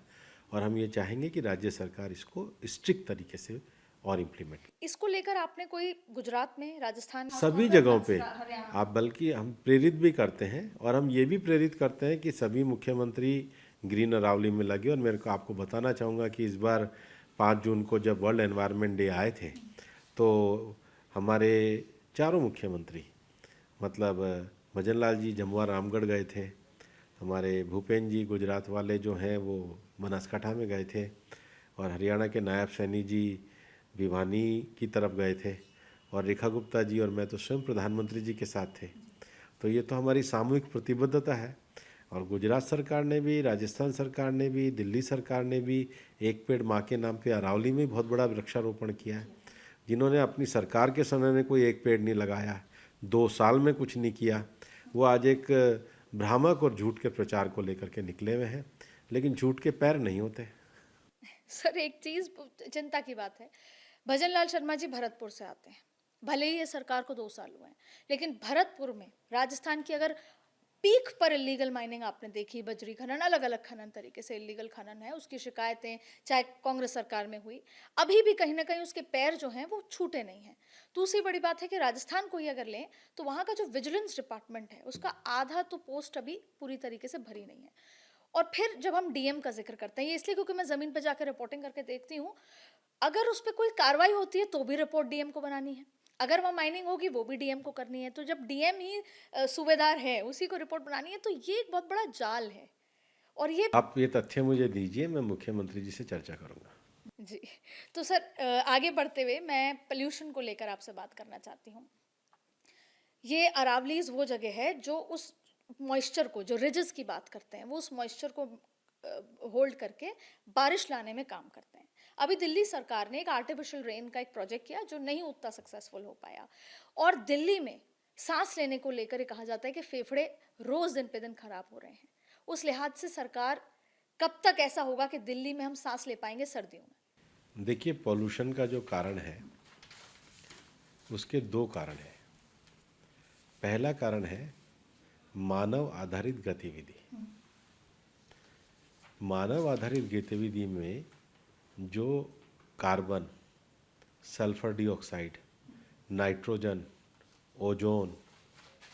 और हम ये चाहेंगे कि राज्य सरकार इसको स्ट्रिक्ट तरीके से और इम्प्लीमेंट। इसको लेकर आपने कोई गुजरात में, राजस्थान, सभी जगहों पे आप, बल्कि हम प्रेरित भी करते हैं, और हम ये भी प्रेरित करते हैं कि सभी मुख्यमंत्री ग्रीन अरावली में लगे। और मेरे को आपको बताना चाहूँगा कि इस बार 5 जून को जब वर्ल्ड एनवायरनमेंट डे आए थे, तो हमारे चारों मुख्यमंत्री, मतलब भजन लाल जी जमुआ रामगढ़ गए थे, हमारे भूपेंद्र जी गुजरात वाले जो हैं वो बनासकाठा में गए थे, और हरियाणा के नायब सैनी जी भिवानी की तरफ गए थे, और रेखा गुप्ता जी और मैं तो स्वयं प्रधानमंत्री जी के साथ थे। तो ये तो हमारी सामूहिक प्रतिबद्धता है। और गुजरात सरकार ने भी, राजस्थान सरकार ने भी, दिल्ली सरकार ने भी एक पेड़ माँ के नाम पे अरावली में बहुत बड़ा वृक्षारोपण किया है। जिन्होंने अपनी सरकार के समय में कोई एक पेड़ नहीं लगाया, 2 साल में कुछ नहीं किया, वो आज एक भ्रामक और झूठ के प्रचार को लेकर के निकले हुए हैं। लेकिन झूठ के पैर नहीं होते। सर, एक चीज चिंता की बात है, भजन लाल शर्मा जी भरतपुर से आते हैं, भले ही ये सरकार को 2 साल हुए हैं, लेकिन भरतपुर में राजस्थान की अगर पीक पर इलीगल माइनिंग आपने देखी, बजरी खनन, अलग अलग खनन तरीके से इलीगल खनन है, उसकी शिकायतें चाहे कांग्रेस सरकार में हुई, अभी भी कहीं ना कहीं उसके पैर जो हैं वो छूटे नहीं हैं। दूसरी बड़ी बात है कि राजस्थान को ही अगर लें तो वहाँ का जो विजिलेंस डिपार्टमेंट है उसका आधा तो पोस्ट अभी पूरी तरीके से भरी नहीं है। और फिर जब हम डीएम का जिक्र करते हैं, ये इसलिए क्योंकि मैं ज़मीन पर जाकर रिपोर्टिंग करके देखती हूँ, अगर उस पर कोई कार्रवाई होती है तो भी रिपोर्ट डीएम को बनानी है, अगर वहाँ माइनिंग होगी वो भी डीएम को करनी है। तो जब डीएम ही सूबेदार है, उसी को रिपोर्ट बनानी है, तो ये एक बहुत बड़ा जाल है। और ये आप ये तथ्य मुझे दीजिए, मैं मुख्यमंत्री जी से चर्चा करूंगा। जी, तो सर आगे बढ़ते हुए मैं पोल्यूशन को लेकर आपसे बात करना चाहती हूँ। ये अरावलीज वो जगह है जो उस मॉइस्चर को, जो रिजेस की बात करते हैं, वो उस मॉइस्चर को होल्ड करके बारिश लाने में काम करते हैं। अभी दिल्ली सरकार ने एक आर्टिफिशियल रेन का एक प्रोजेक्ट किया जो नहीं उतना सक्सेसफुल हो पाया, और दिल्ली में सांस लेने को लेकर कहा जाता है कि फेफड़े रोज दिन पे दिन खराब हो रहे हैं। उस लिहाज से सरकार कब तक ऐसा होगा कि दिल्ली में हम सांस ले पाएंगे सर्दियों में? देखिए, पॉल्यूशन का जो कारण है उसके दो कारण हैं। पहला कारण है मानव आधारित गतिविधि। मानव आधारित गतिविधि में जो carbon, sulphur dioxide, nitrogen, ozone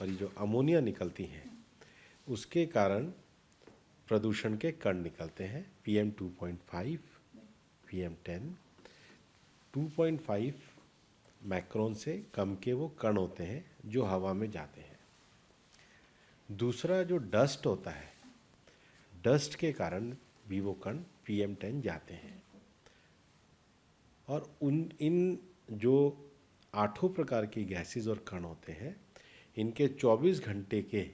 और ये जो अमोनिया निकलती हैं, उसके कारण प्रदूषण के कण निकलते हैं। PM 2.5, PM 10, 2.5 मैक्रोन से कम के वो कण होते हैं जो हवा में जाते हैं। दूसरा जो डस्ट होता है, डस्ट के कारण भी वो कण PM 10 जाते हैं। और इन जो 8 प्रकार की गैसेस और कण होते हैं, इनके 24 घंटे के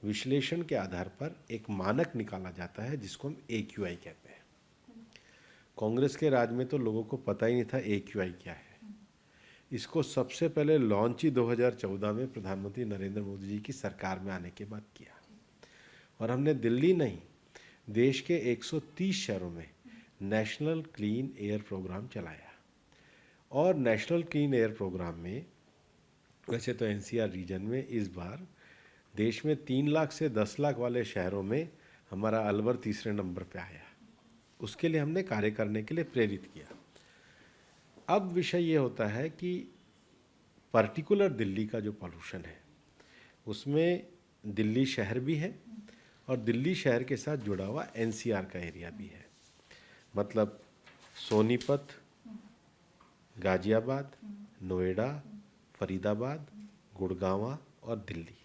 विश्लेषण के आधार पर एक मानक निकाला जाता है जिसको हम AQI कहते हैं। कांग्रेस के राज में तो लोगों को पता ही नहीं था AQI क्या है। इसको सबसे पहले लॉन्च ही 2014 में प्रधानमंत्री नरेंद्र मोदी जी की सरकार में आने के बाद किया, और हमने दिल्ली नहीं, देश के 130 शहरों में नेशनल क्लीन एयर प्रोग्राम चलाया। और नेशनल क्लीन एयर प्रोग्राम में वैसे तो NCR रीजन में इस बार देश में 3 लाख से 10 लाख वाले शहरों में हमारा अलवर तीसरे नंबर पे आया। उसके लिए हमने कार्य करने के लिए प्रेरित किया। अब विषय ये होता है कि पर्टिकुलर दिल्ली का जो पॉल्यूशन है उसमें दिल्ली शहर भी है और दिल्ली शहर के साथ जुड़ा हुआ NCR का एरिया भी है। मतलब सोनीपत, गाजियाबाद, नोएडा, फरीदाबाद, गुड़गांव और दिल्ली।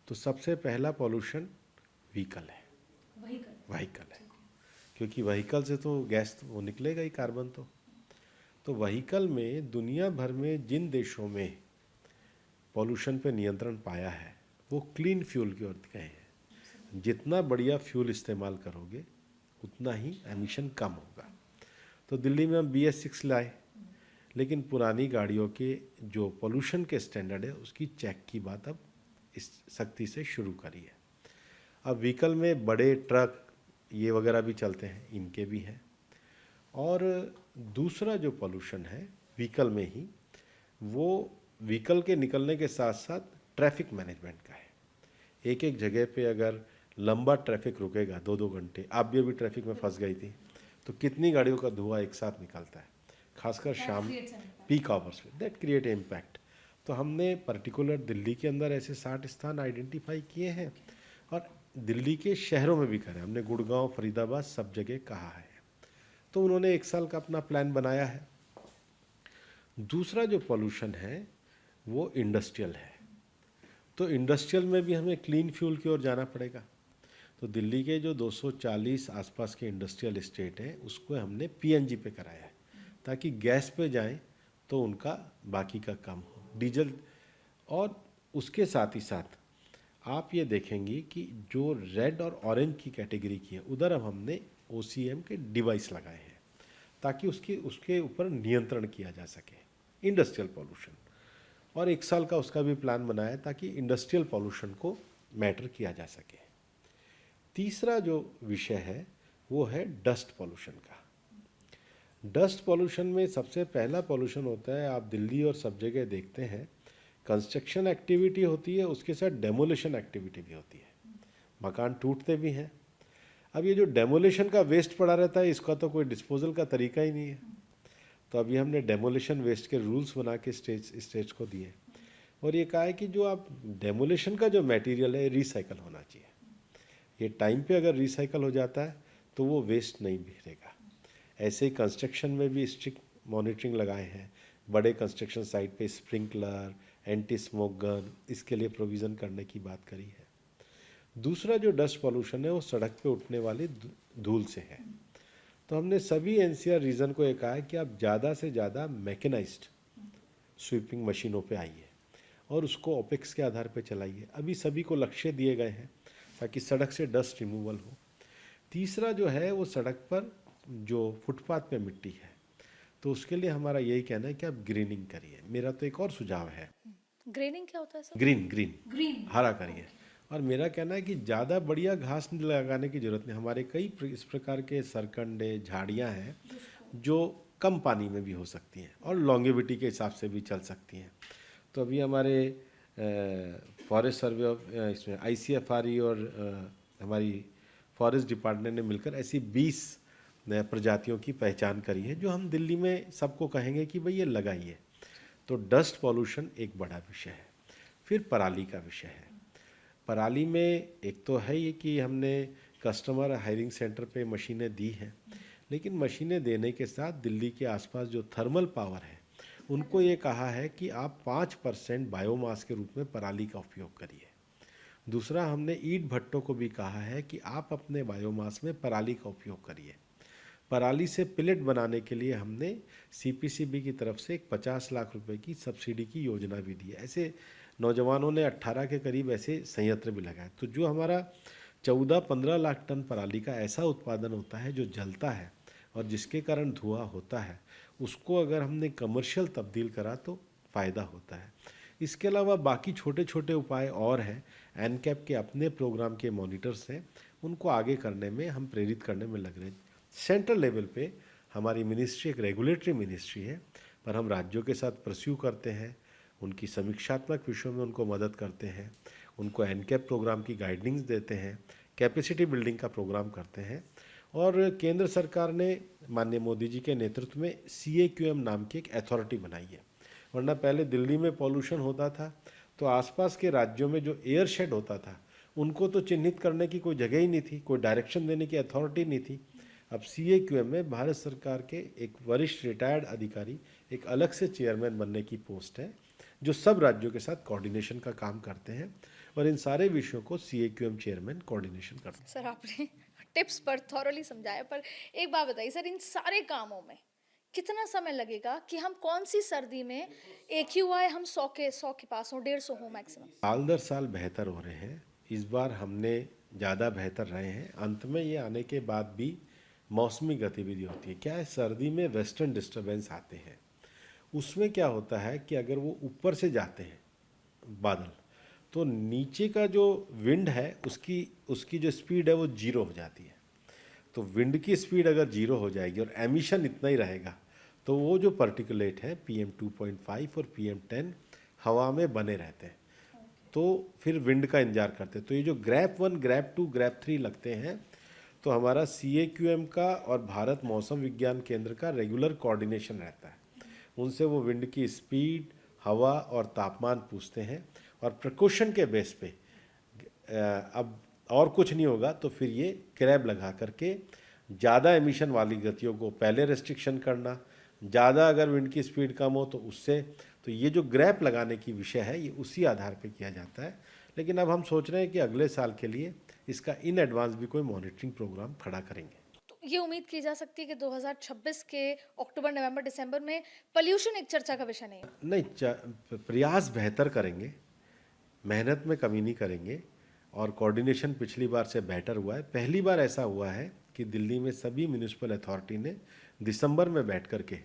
तो सबसे पहला पॉल्यूशन व्हीकल है, व्हीकल है, क्योंकि व्हीकल से तो गैस वो निकलेगा ही, कार्बन। तो व्हीकल में दुनिया भर में जिन देशों में पॉल्यूशन पे नियंत्रण पाया है वो क्लीन फ्यूल की ओर गए हैं। जितना बढ़िया फ्यूल इस्तेमाल करोगे उतना ही एमिशन कम होगा। तो दिल्ली में हम BS6 लाए, लेकिन पुरानी गाड़ियों के जो पॉल्यूशन के स्टैंडर्ड है उसकी चेक की बात अब इस सख्ती से शुरू करी है। अब व्हीकल में बड़े ट्रक ये वगैरह भी चलते हैं, इनके भी हैं। और दूसरा जो पॉल्यूशन है व्हीकल में ही, वो व्हीकल के निकलने के साथ साथ ट्रैफिक मैनेजमेंट का है। एक एक जगह पे अगर लंबा ट्रैफिक रुकेगा 2-2 घंटे, आप भी अभी ट्रैफिक में फंस गई थी, तो कितनी गाड़ियों का धुआं एक साथ निकलता है, खासकर शाम पीक आवर्स में। That create impact. तो हमने पर्टिकुलर दिल्ली के अंदर ऐसे 60 स्थान आइडेंटिफाई किए हैं और दिल्ली के शहरों में भी करें हमने, गुड़गांव, फरीदाबाद, सब जगह कहा है। तो उन्होंने 1 साल का अपना प्लान बनाया है। दूसरा जो पॉल्यूशन है वो इंडस्ट्रियल है। तो इंडस्ट्रियल में भी हमें क्लीन फ्यूल की ओर जाना पड़ेगा। तो दिल्ली के जो 240 आसपास के इंडस्ट्रियल एस्टेट हैं उसको हमने PNG पे कराया है, ताकि गैस पे जाएं तो उनका बाकी का कम हो, डीजल। और उसके साथ ही साथ आप ये देखेंगी कि जो रेड और ऑरेंज की कैटेगरी की है उधर अब हमने OCM के डिवाइस लगाए हैं, ताकि उसके ऊपर नियंत्रण किया जा सके इंडस्ट्रियल पॉल्यूशन। और 1 साल का उसका भी प्लान बनाया है ताकि इंडस्ट्रियल पॉल्यूशन को मैटर किया जा सके। तीसरा जो विषय है वो है डस्ट पॉल्यूशन का। डस्ट पॉल्यूशन में सबसे पहला पॉल्यूशन होता है, आप दिल्ली और सब जगह देखते हैं, कंस्ट्रक्शन एक्टिविटी होती है, उसके साथ डेमोलिशन एक्टिविटी भी होती है, मकान टूटते भी हैं। अब ये जो डेमोलिशन का वेस्ट पड़ा रहता है इसका तो कोई डिस्पोजल का तरीका ही नहीं है। तो अभी हमने डेमोलिशन वेस्ट के रूल्स बना के स्टेट्स को दिए, और ये कहा है कि जो आप डेमोलिशन का जो मटेरियल है रिसाइकल होना चाहिए। ये टाइम पे अगर रिसाइकल हो जाता है तो वो वेस्ट नहीं बिखरेगा। ऐसे ही कंस्ट्रक्शन में भी स्ट्रिक्ट मॉनिटरिंग लगाए हैं। बड़े कंस्ट्रक्शन साइट पे स्प्रिंकलर, एंटी स्मोक गन, इसके लिए प्रोविज़न करने की बात करी है। दूसरा जो डस्ट पॉल्यूशन है वो सड़क पे उठने वाली धूल से है। तो हमने सभी NCR रीजन को ये कहा है कि आप ज़्यादा से ज़्यादा मैकेनाइज्ड स्वीपिंग मशीनों पे आइए और उसको OPEX के आधार पे चलाइए। अभी सभी को लक्ष्य दिए गए हैं ताकि सड़क से डस्ट रिमूवल हो। तीसरा जो है वो सड़क पर जो फुटपाथ पे मिट्टी है, तो उसके लिए हमारा यही कहना है कि आप ग्रीनिंग करिए। मेरा तो एक और सुझाव है, ग्रेनिंग क्या होता है सर? Green green green. हरा करिए। और मेरा कहना है कि ज़्यादा बढ़िया घास लगाने की ज़रूरत नहीं। हमारे कई इस प्रकार के सरकंडे झाड़ियाँ हैं जो कम पानी में भी हो सकती हैं और लॉन्गेविटी के हिसाब से भी चल सकती हैं। तो अभी हमारे फॉरेस्ट सर्वे ऑफ इसमें ICFRE और हमारी फॉरेस्ट डिपार्टमेंट ने मिलकर ऐसी 20 प्रजातियों की पहचान करी है जो हम दिल्ली में सबको कहेंगे कि भाई ये लगाइए। तो डस्ट पॉल्यूशन एक बड़ा विषय है। फिर पराली का विषय है। पराली में एक तो है ये कि हमने कस्टमर हायरिंग सेंटर पे मशीनें दी हैं, लेकिन मशीनें देने के साथ दिल्ली के आसपास जो थर्मल पावर है उनको ये कहा है कि आप 5% बायोमास के रूप में पराली का उपयोग करिए। दूसरा, हमने ईंट भट्टों को भी कहा है कि आप अपने बायोमास में पराली का उपयोग करिए। पराली से पिलेट बनाने के लिए हमने CPCB की तरफ से एक 50 लाख रुपए की सब्सिडी की योजना भी दी है। ऐसे नौजवानों ने 18 के करीब ऐसे संयंत्र भी लगाए। तो जो हमारा 14-15 लाख टन पराली का ऐसा उत्पादन होता है जो जलता है और जिसके कारण धुआं होता है, उसको अगर हमने कमर्शियल तब्दील करा तो फ़ायदा होता है। इसके अलावा बाकी छोटे छोटे उपाय और हैं। एनकैप के अपने प्रोग्राम के मॉनिटर्स हैं, उनको आगे करने में हम प्रेरित करने में लग रहे हैं। सेंट्रल लेवल पे हमारी मिनिस्ट्री एक रेगुलेटरी मिनिस्ट्री है, पर हम राज्यों के साथ परस्यू करते हैं, उनकी समीक्षात्मक विषयों में उनको मदद करते हैं, उनको एनकैप प्रोग्राम की गाइडलाइंस देते हैं, कैपेसिटी बिल्डिंग का प्रोग्राम करते हैं। और केंद्र सरकार ने माननीय मोदी जी के नेतृत्व में CAQM नाम की एक अथॉरिटी बनाई है। वरना पहले दिल्ली में पॉल्यूशन होता था तो आसपास के राज्यों में जो एयर शेड होता था उनको तो चिन्हित करने की कोई जगह ही नहीं थी, कोई डायरेक्शन देने की अथॉरिटी नहीं थी। अब CAQM में भारत सरकार के एक वरिष्ठ रिटायर्ड अधिकारी एक अलग से चेयरमैन बनने की पोस्ट है, जो सब राज्यों के साथ कोऑर्डिनेशन का काम करते हैं और इन सारे विषयों को CAQM चेयरमैन कोऑर्डिनेशन करते हैं। सर आपने टिप्स पर थॉरोली समझाया, पर एक बात बताइए सर, इन सारे कामों में कितना समय लगेगा कि हम कौन सी सर्दी में AQI हम 100 के पास हो, 150 हो मैक्सिमम? साल दर साल बेहतर हो रहे हैं। इस बार हमने ज़्यादा बेहतर रहे हैं। अंत में ये आने के बाद भी मौसमी गतिविधि होती है। क्या है, सर्दी में वेस्टर्न डिस्टर्बेंस आते हैं, उसमें क्या होता है कि अगर वो ऊपर से जाते हैं बादल, तो नीचे का जो विंड है उसकी उसकी जो स्पीड है वो जीरो हो जाती है। तो विंड की स्पीड अगर जीरो हो जाएगी और एमिशन इतना ही रहेगा, तो वो जो पर्टिकुलेट है PM2.5 और PM10 हवा में बने रहते हैं। तो फिर विंड का इंतजार करते हैं। तो ये जो ग्रैप 1, ग्रैप 2, ग्रैप 3 लगते हैं, तो हमारा CAQM का और भारत मौसम विज्ञान केंद्र का रेगुलर कोऑर्डिनेशन रहता है। उनसे वो विंड की स्पीड, हवा और तापमान पूछते हैं और प्रिकॉशन के बेस पे अब और कुछ नहीं होगा तो फिर ये क्रैब लगा करके ज़्यादा एमिशन वाली गतियों को पहले रेस्ट्रिक्शन करना, ज़्यादा अगर विंड की स्पीड कम हो तो उससे। तो ये जो ग्रैप लगाने की विषय है ये उसी आधार पे किया जाता है। लेकिन अब हम सोच रहे हैं कि अगले साल के लिए इसका इन एडवांस भी कोई मॉनिटरिंग प्रोग्राम खड़ा करेंगे। तो ये उम्मीद की जा सकती है कि 2026 के अक्टूबर, नवंबर, दिसंबर में पोल्यूशन एक चर्चा का विषय नहीं है। नहीं, प्रयास बेहतर करेंगे, मेहनत में कमी नहीं करेंगे और कोऑर्डिनेशन पिछली बार से बेटर हुआ है। पहली बार ऐसा हुआ है कि दिल्ली में सभी म्यूनिसिपल अथॉरिटी ने दिसंबर में बैठ करके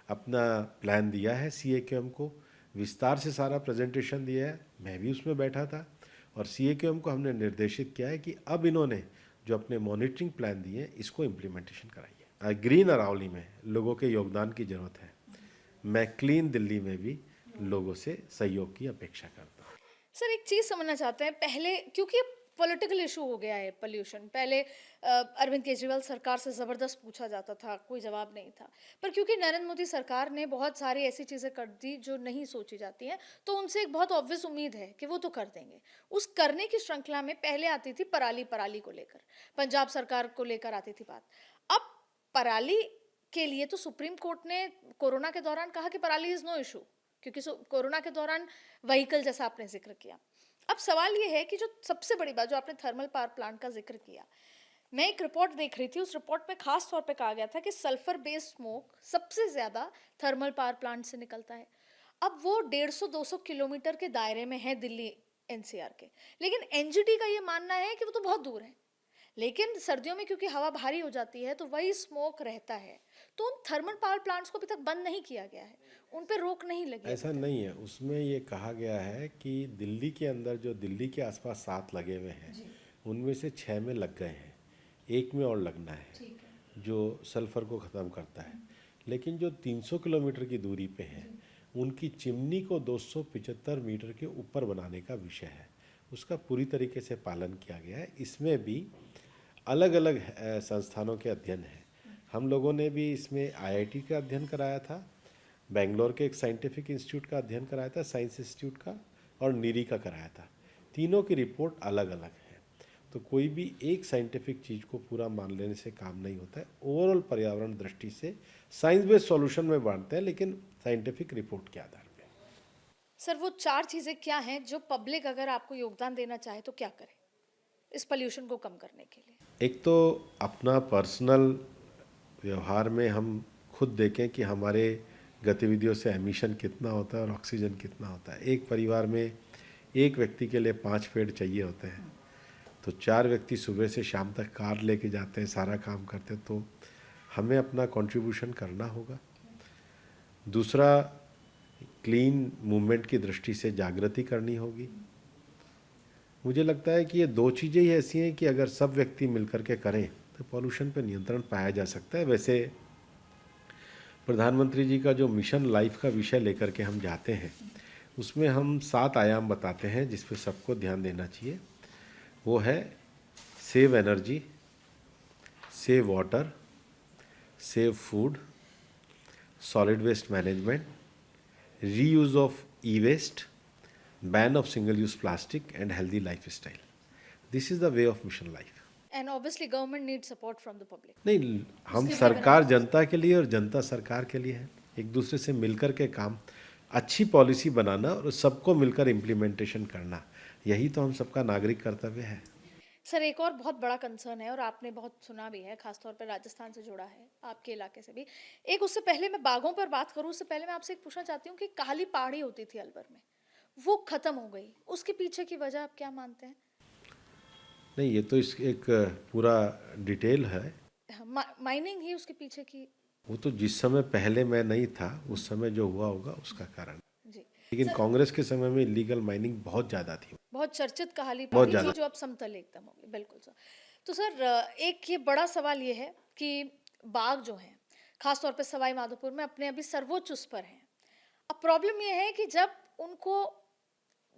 अपना प्लान दिया है। CAQM को विस्तार से सारा प्रेजेंटेशन दिया है, मैं भी उसमें बैठा था। और CAQM को हमने निर्देशित किया है कि अब इन्होंने जो अपने मॉनिटरिंग प्लान दिए इसको इम्प्लीमेंटेशन कराइए। ग्रीन अरावली में लोगों के योगदान की ज़रूरत है। मैं क्लीन दिल्ली में भी लोगों से सहयोग की अपेक्षा करता हूँ। सर एक चीज समझना चाहते हैं, पहले क्योंकि पॉलिटिकल इशू हो गया है पोल्यूशन, पहले अरविंद केजरीवाल सरकार से ज़बरदस्त पूछा जाता था, कोई जवाब नहीं था। पर क्योंकि नरेंद्र मोदी सरकार ने बहुत सारी ऐसी चीज़ें कर दी जो नहीं सोची जाती हैं, तो उनसे एक बहुत ऑब्वियस उम्मीद है कि वो तो कर देंगे। उस करने की श्रृंखला में पहले आती थी पराली, पराली को लेकर पंजाब सरकार को लेकर आती थी बात। अब पराली के लिए तो सुप्रीम कोर्ट ने कोरोना के दौरान कहा कि पराली इज़ नो इशू, क्योंकि कोरोना के दौरान व्हीकल जैसा आपने जिक्र किया। अब सवाल ये है कि जो सबसे बड़ी बात जो आपने थर्मल पावर प्लांट का जिक्र किया, मैं एक रिपोर्ट देख रही थी, उस रिपोर्ट में खास तौर पे कहा गया था कि सल्फर बेस्ड स्मोक सबसे ज्यादा थर्मल पावर प्लांट से निकलता है। अब वो 150-200 किलोमीटर के दायरे में है दिल्ली NCR के, लेकिन NGT का ये मानना है कि वो तो बहुत दूर है। लेकिन सर्दियों में क्योंकि हवा भारी हो जाती है तो वही स्मोक रहता है। तो उन थर्मल पावर प्लांट्स को अभी तक बंद नहीं किया गया है, उन पे रोक नहीं लगी अभी ऐसा तक। नहीं है, उसमें ये कहा गया है कि दिल्ली के अंदर जो दिल्ली के आसपास 7 लगे हुए हैं, जी, उनमें से 6 में लग गए हैं, एक में और लगना है, ठीक है। जो सल्फर को ख़त्म करता है। लेकिन जो 300 किलोमीटर की दूरी पे हैं, उनकी चिमनी को 275 मीटर के ऊपर बनाने का विषय है, उसका पूरी तरीके से पालन किया गया है। इसमें भी अलग अलग संस्थानों के अध्ययन हैं। हम लोगों ने भी इसमें आईआईटी का अध्ययन कराया था, बेंगलोर के एक साइंटिफिक इंस्टीट्यूट का अध्ययन कराया था, साइंस इंस्टीट्यूट का, और नीरी का कराया था। तीनों की रिपोर्ट अलग अलग है, तो कोई भी एक साइंटिफिक चीज़ को पूरा मान लेने से काम नहीं होता है। ओवरऑल पर्यावरण दृष्टि से साइंस बेस्ड सॉल्यूशन में बांटते हैं, लेकिन साइंटिफिक रिपोर्ट के आधार पे। सर वो 4 चीज़ें क्या हैं जो पब्लिक अगर आपको योगदान देना चाहे तो क्या करे इस पॉल्यूशन को कम करने के लिए? एक तो अपना पर्सनल व्यवहार में हम खुद देखें कि हमारे गतिविधियों से एमिशन कितना होता है और ऑक्सीजन कितना होता है। एक परिवार में एक व्यक्ति के लिए 5 पेड़ चाहिए होते हैं, तो 4 व्यक्ति सुबह से शाम तक कार लेके जाते हैं, सारा काम करते हैं, तो हमें अपना कंट्रीब्यूशन करना होगा। दूसरा, क्लीन मूवमेंट की दृष्टि से जागृति करनी होगी। मुझे लगता है कि ये 2 चीज़ें ही ऐसी हैं कि अगर सब व्यक्ति मिलकर के करें तो पॉल्यूशन पर नियंत्रण पाया जा सकता है। वैसे प्रधानमंत्री जी का जो मिशन लाइफ का विषय लेकर के हम जाते हैं, उसमें हम 7 आयाम बताते हैं जिस पे सबको ध्यान देना चाहिए। वो है save energy, save water, save food, solid waste management, reuse of e waste, ban of single use plastic and healthy lifestyle. This is the way of mission life. And obviously government need support from the public. नहीं, हम उसके लिए सरकार बनाना जनता के लिए और जनता सरकार के लिए है। एक दूसरे से मिलकर के काम, अच्छी पॉलिसी बनाना और सबको मिलकर इम्प्लीमेंटेशन करना, यही तो हम सबका नागरिक कर्तव्य है। सर एक और बहुत बड़ा कंसर्न है और आपने बहुत सुना भी है, खासतौर पर राजस्थान से जुड़ा है, आपके इलाके से भी। एक उससे पहले मैं बाघों पर बात करूं उससे पहले मैं आपसे एक पूछना चाहती हूँ कि काली पहाड़ी होती थी अलवर में, वो खत्म हो गई, उसके पीछे की वजह आप क्या मानते हैं? नहीं, ये तो इस एक पूरा डिटेल है। माइनिंग ही उसके पीछे की। वो तो जिस समय पहले मैं नहीं था उस समय जो हुआ होगा उसका कारण। जी लेकिन सर, कांग्रेस के समय में इलीगल माइनिंग बहुत ज़्यादा थी, बहुत चर्चित कहाली बहुत पहाड़ी थी ज़्यादा। जो अब समतल एकदम हो गई, बिल्कुल सर। तो सर एक ये बड़ा सवाल ये है कि बाघ जो हैं खासतौर पे सवाई माधोपुर में अपने अभी सर्वोच्च उस पर हैं। अब प्रॉब्लम ये है कि जब उनको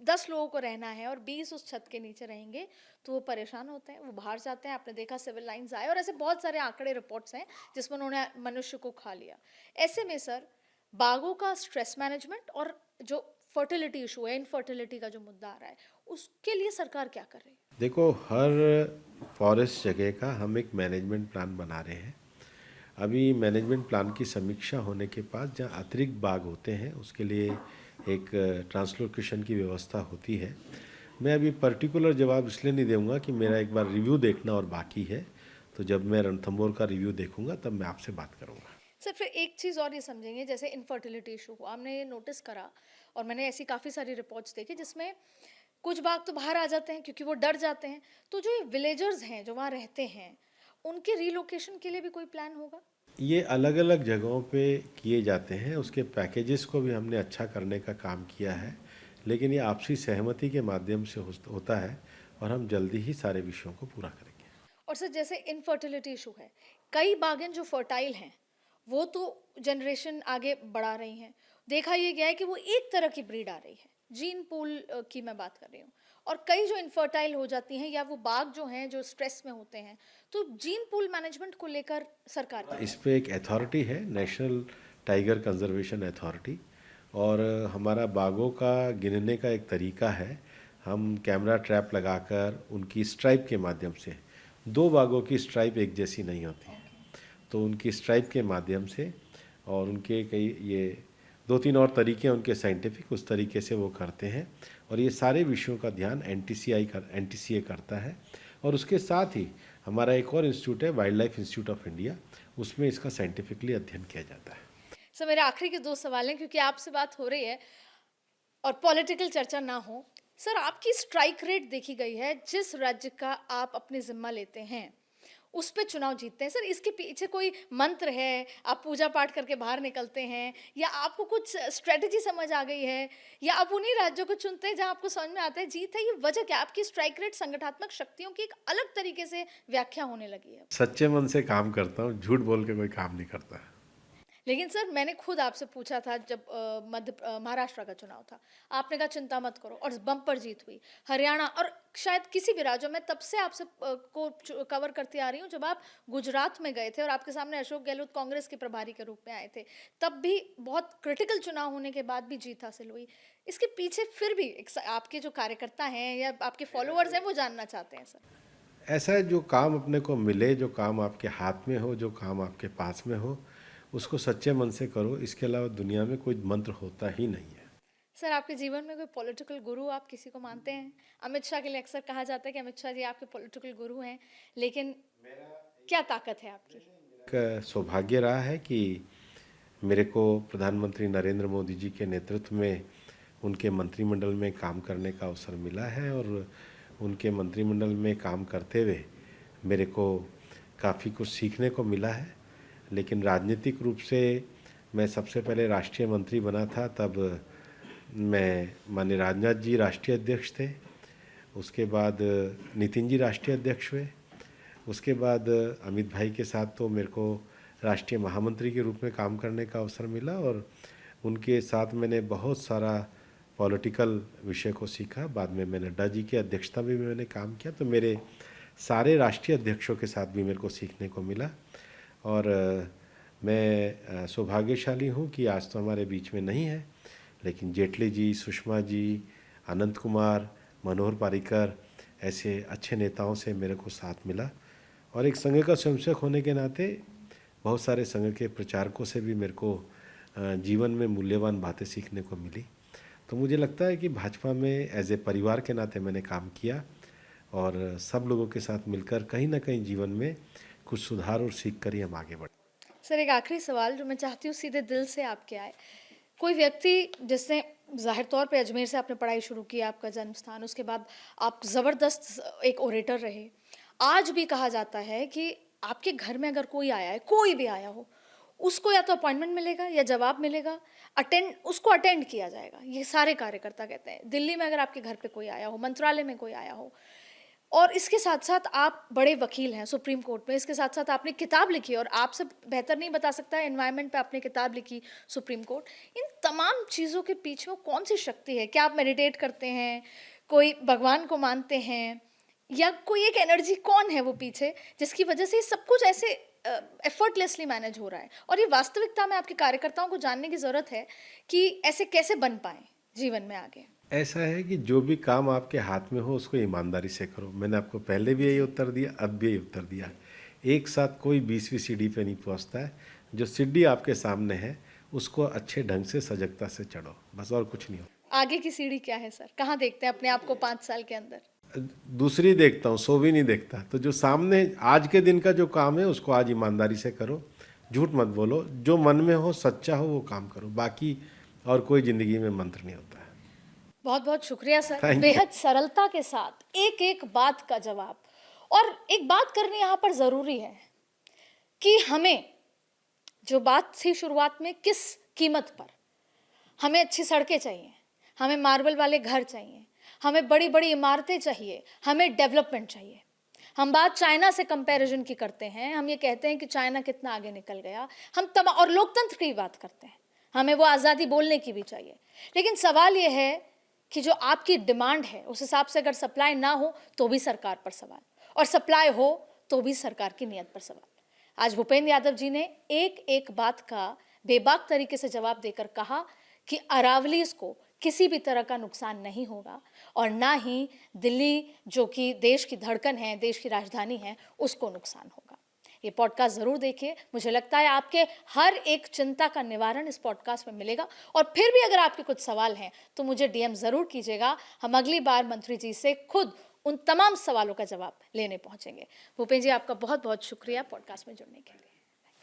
10 लोगों को रहना है और 20 उस छत के नीचे रहेंगे तो वो परेशान होते हैं, वो बाहर जाते हैं। आपने देखा सिविल लाइंस आए और ऐसे बहुत सारे आंकड़े रिपोर्ट्स हैं जिसमें उन्होंने मनुष्य को खा लिया। ऐसे में सर बाघों का स्ट्रेस मैनेजमेंट और जो फर्टिलिटी इशू है, इनफर्टिलिटी का जो मुद्दा आ रहा है, उसके लिए सरकार क्या कर रही है? देखो, हर फॉरेस्ट जगह का हम एक मैनेजमेंट प्लान बना रहे हैं। अभी मैनेजमेंट प्लान की समीक्षा होने के बाद जहाँ अतिरिक्त बाग होते हैं उसके लिए एक ट्रांसलोकेशन की व्यवस्था होती है। मैं अभी पर्टिकुलर जवाब इसलिए नहीं दूंगा कि मेरा एक बार रिव्यू देखना और बाकी है, तो जब मैं रणथंभौर का रिव्यू देखूंगा तब मैं आपसे बात करूंगा। सर फिर एक चीज़ और ये समझेंगे, जैसे इनफर्टिलिटी इशू हुआ, हमने ये नोटिस करा और मैंने ऐसी काफ़ी सारी रिपोर्ट्स देखी जिसमें कुछ बाघ तो बाहर आ जाते हैं क्योंकि वो डर जाते हैं। तो जो ये विलेजर्स हैं जो वहाँ रहते हैं, उनके रिलोकेशन के लिए भी कोई प्लान होगा? ये अलग अलग जगहों पे किए जाते हैं, उसके पैकेजेस को भी हमने अच्छा करने का काम किया है, लेकिन ये आपसी सहमति के माध्यम से होता है और हम जल्दी ही सारे विषयों को पूरा करेंगे। और सर जैसे इनफर्टिलिटी इशू है, कई बाघें जो फर्टाइल हैं वो तो जनरेशन आगे बढ़ा रही हैं। देखा ये गया है कि वो एक तरह की ब्रीड आ रही है, जीन पूल की मैं बात कर रही हूँ। और कई जो इनफर्टाइल हो जाती हैं या वो बाघ जो हैं जो स्ट्रेस में होते हैं, तो जीन पूल मैनेजमेंट को लेकर सरकार क्या इस पे एक अथॉरिटी है, नेशनल टाइगर कंजर्वेशन अथॉरिटी, और हमारा बाघों का गिनने का एक तरीका है। हम कैमरा ट्रैप लगाकर उनकी स्ट्राइप के माध्यम से, 2 बाघों की स्ट्राइप एक जैसी नहीं होती है, तो उनकी स्ट्राइप के माध्यम से और उनके कई ये 2-3 और तरीके हैं उनके साइंटिफिक, उस तरीके से वो करते हैं। और ये सारे विषयों का ध्यान एनटीसीए करता है। और उसके साथ ही हमारा एक और इंस्टीट्यूट है, wild life institute of India, उसमें इसका साइंटिफिकली अध्ययन किया जाता है। सर मेरे आखिरी के 2 सवाल हैं क्योंकि आपसे बात हो रही है और पॉलिटिकल चर्चा ना हो, सर, आपकी स्ट्राइक रेट देखी गई है, जिस राज्य का आप अपने ज़िम्मा लेते हैं, उस पे चुनाव जीतते हैं। सर, इसके पीछे कोई मंत्र है, आप पूजा-पाठ करके बाहर निकलते हैं या आपको कुछ स्ट्रैटेजी समझ आ गई है या आप उन्हीं राज्यों को चुनते हैं जहाँ आपको समझ में आता है जीत है, ये वजह क्या है? आपकी स्ट्राइक रेट संगठनात्मक शक्तियों की एक अलग तरीके से व्याख्या होने लगी है। सच्चे मन से काम करता हूँ, झूठ बोल के कोई काम नहीं करता। लेकिन सर, मैंने खुद आपसे पूछा था जब महाराष्ट्र का चुनाव था, आपने कहा चिंता मत करो और बम्पर जीत हुई। हरियाणा और शायद किसी भी राज्यों में तब से आपसे कवर करती आ रही हूँ जब आप गुजरात में गए थे और आपके सामने अशोक गहलोत कांग्रेस के प्रभारी के रूप में आए थे, तब भी बहुत क्रिटिकल चुनाव होने के बाद भी जीत हासिल हुई। इसके पीछे फिर भी आपके जो कार्यकर्ता हैं या आपके फॉलोअर्स हैं वो जानना चाहते हैं सर। ऐसा है, जो काम अपने को मिले, जो काम आपके हाथ में हो, जो काम आपके पास में हो, उसको सच्चे मन से करो। इसके अलावा दुनिया में कोई मंत्र होता ही नहीं है। सर, आपके जीवन में कोई पॉलिटिकल गुरु आप किसी को मानते हैं? अमित शाह के लिए अक्सर कहा जाता है कि अमित शाह जी आपके पॉलिटिकल गुरु हैं, लेकिन क्या ताकत है आपकी? एक सौभाग्य रहा है कि मेरे को प्रधानमंत्री नरेंद्र मोदी जी के नेतृत्व में उनके मंत्रिमंडल में काम करने का अवसर मिला है और उनके मंत्रिमंडल में काम करते हुए मेरे को काफ़ी कुछ सीखने को मिला है। लेकिन राजनीतिक रूप से मैं सबसे पहले राष्ट्रीय मंत्री बना था, तब मैं माननीय राजनाथ जी राष्ट्रीय अध्यक्ष थे। उसके बाद नितिन जी राष्ट्रीय अध्यक्ष हुए। उसके बाद अमित भाई के साथ तो मेरे को राष्ट्रीय महामंत्री के रूप में काम करने का अवसर मिला और उनके साथ मैंने बहुत सारा पॉलिटिकल विषय को सीखा। बाद में मैं नड्डा जी की अध्यक्षता में भी मैंने काम किया, तो मेरे सारे राष्ट्रीय अध्यक्षों के साथ भी मेरे को सीखने को मिला। और मैं सौभाग्यशाली हूँ कि आज तो हमारे बीच में नहीं है, लेकिन जेटली जी, सुषमा जी, अनंत कुमार, मनोहर पर्रिकर ऐसे अच्छे नेताओं से मेरे को साथ मिला। और एक संघ का स्वयंसेवक होने के नाते बहुत सारे संघ के प्रचारकों से भी मेरे को जीवन में मूल्यवान बातें सीखने को मिली। तो मुझे लगता है कि भाजपा में एज ए परिवार के नाते मैंने काम किया और सब लोगों के साथ मिलकर कहीं ना कहीं जीवन में कुछ सुधार और सीख कर ही हम आगे बढ़े। सर, एक आखिरी सवाल जो मैं चाहती हूँ सीधे दिल से आपके आए। कोई व्यक्ति जिसने ज़ाहिर तौर पे अजमेर से आपने पढ़ाई शुरू की, आपका जन्म स्थान, उसके बाद आप ज़बरदस्त एक ओरेटर रहे। आज भी कहा जाता है कि आपके घर में अगर कोई आया है, कोई भी आया हो, उसको या तो अपॉइंटमेंट मिलेगा या जवाब मिलेगा, उसको अटेंड किया जाएगा। ये सारे कार्यकर्ता कहते हैं। दिल्ली में अगर आपके घर पे कोई आया हो, मंत्रालय में कोई आया हो, और इसके साथ-साथ आप बड़े वकील हैं सुप्रीम कोर्ट में, इसके साथ-साथ आपने किताब लिखी और आपसे बेहतर नहीं बता सकता है एनवायरनमेंट पे आपने किताब लिखी सुप्रीम कोर्ट। इन तमाम चीज़ों के पीछे वो कौन-सी शक्ति है? क्या आप मेडिटेट करते हैं? कोई भगवान को मानते हैं? या कोई एक एनर्जी कौन है वो पीछे, जिसकी वजह से ये सब कुछ ऐसे एफर्टलेसली मैनेज हो रहा है? और ये वास्तविकता में आपके कार्यकर्ताओं को जानने की ज़रूरत है कि ऐसे कैसे बन पाएँ जीवन में आगे? ऐसा है कि जो भी काम आपके हाथ में हो उसको ईमानदारी से करो। मैंने आपको पहले भी यही उत्तर दिया, अब भी यही उत्तर दिया। एक साथ कोई 20वीं सीढ़ी पे नहीं पहुंचता है। जो सीढ़ी आपके सामने है उसको अच्छे ढंग से सजगता से चढ़ो, बस और कुछ नहीं हो। आगे की सीढ़ी क्या है सर? कहाँ देखते हैं अपने आप को 5 साल के अंदर? दूसरी देखता हूँ, 100 भी नहीं देखता। तो जो सामने आज के दिन का जो काम है उसको आज ईमानदारी से करो, झूठ मत बोलो, जो मन में हो सच्चा हो वो काम करो। बाकी और कोई ज़िंदगी में मंत्र नहीं होता है। बहुत बहुत शुक्रिया सर, थैंक यू। बेहद सरलता के साथ एक एक बात का जवाब। और एक बात करनी यहाँ पर ज़रूरी है कि हमें जो बात थी शुरुआत में, किस कीमत पर, हमें अच्छी सड़कें चाहिए, हमें मार्बल वाले घर चाहिए, हमें बड़ी बड़ी इमारतें चाहिए, हमें डेवलपमेंट चाहिए। हम बात चाइना से कंपैरिजन की करते हैं, हम ये कहते हैं कि चाइना कितना आगे निकल गया, और लोकतंत्र की बात करते हैं, हमें वो आज़ादी बोलने की भी चाहिए। लेकिन सवाल ये है कि जो आपकी डिमांड है उस हिसाब से अगर सप्लाई ना हो तो भी सरकार पर सवाल, और सप्लाई हो तो भी सरकार की नीयत पर सवाल। आज भूपेंद्र यादव जी ने एक एक बात का बेबाक तरीके से जवाब देकर कहा कि अरावलीज को किसी भी तरह का नुकसान नहीं होगा और ना ही दिल्ली, जो कि देश की धड़कन है, देश की राजधानी है, उसको नुकसान होगा। ये पॉडकास्ट ज़रूर देखिए, मुझे लगता है आपके हर एक चिंता का निवारण इस पॉडकास्ट में मिलेगा। और फिर भी अगर आपके कुछ सवाल हैं तो मुझे डीएम ज़रूर कीजिएगा। हम अगली बार मंत्री जी से खुद उन तमाम सवालों का जवाब लेने पहुंचेंगे। भूपेंद्र जी, आपका बहुत बहुत शुक्रिया पॉडकास्ट में जुड़ने के लिए।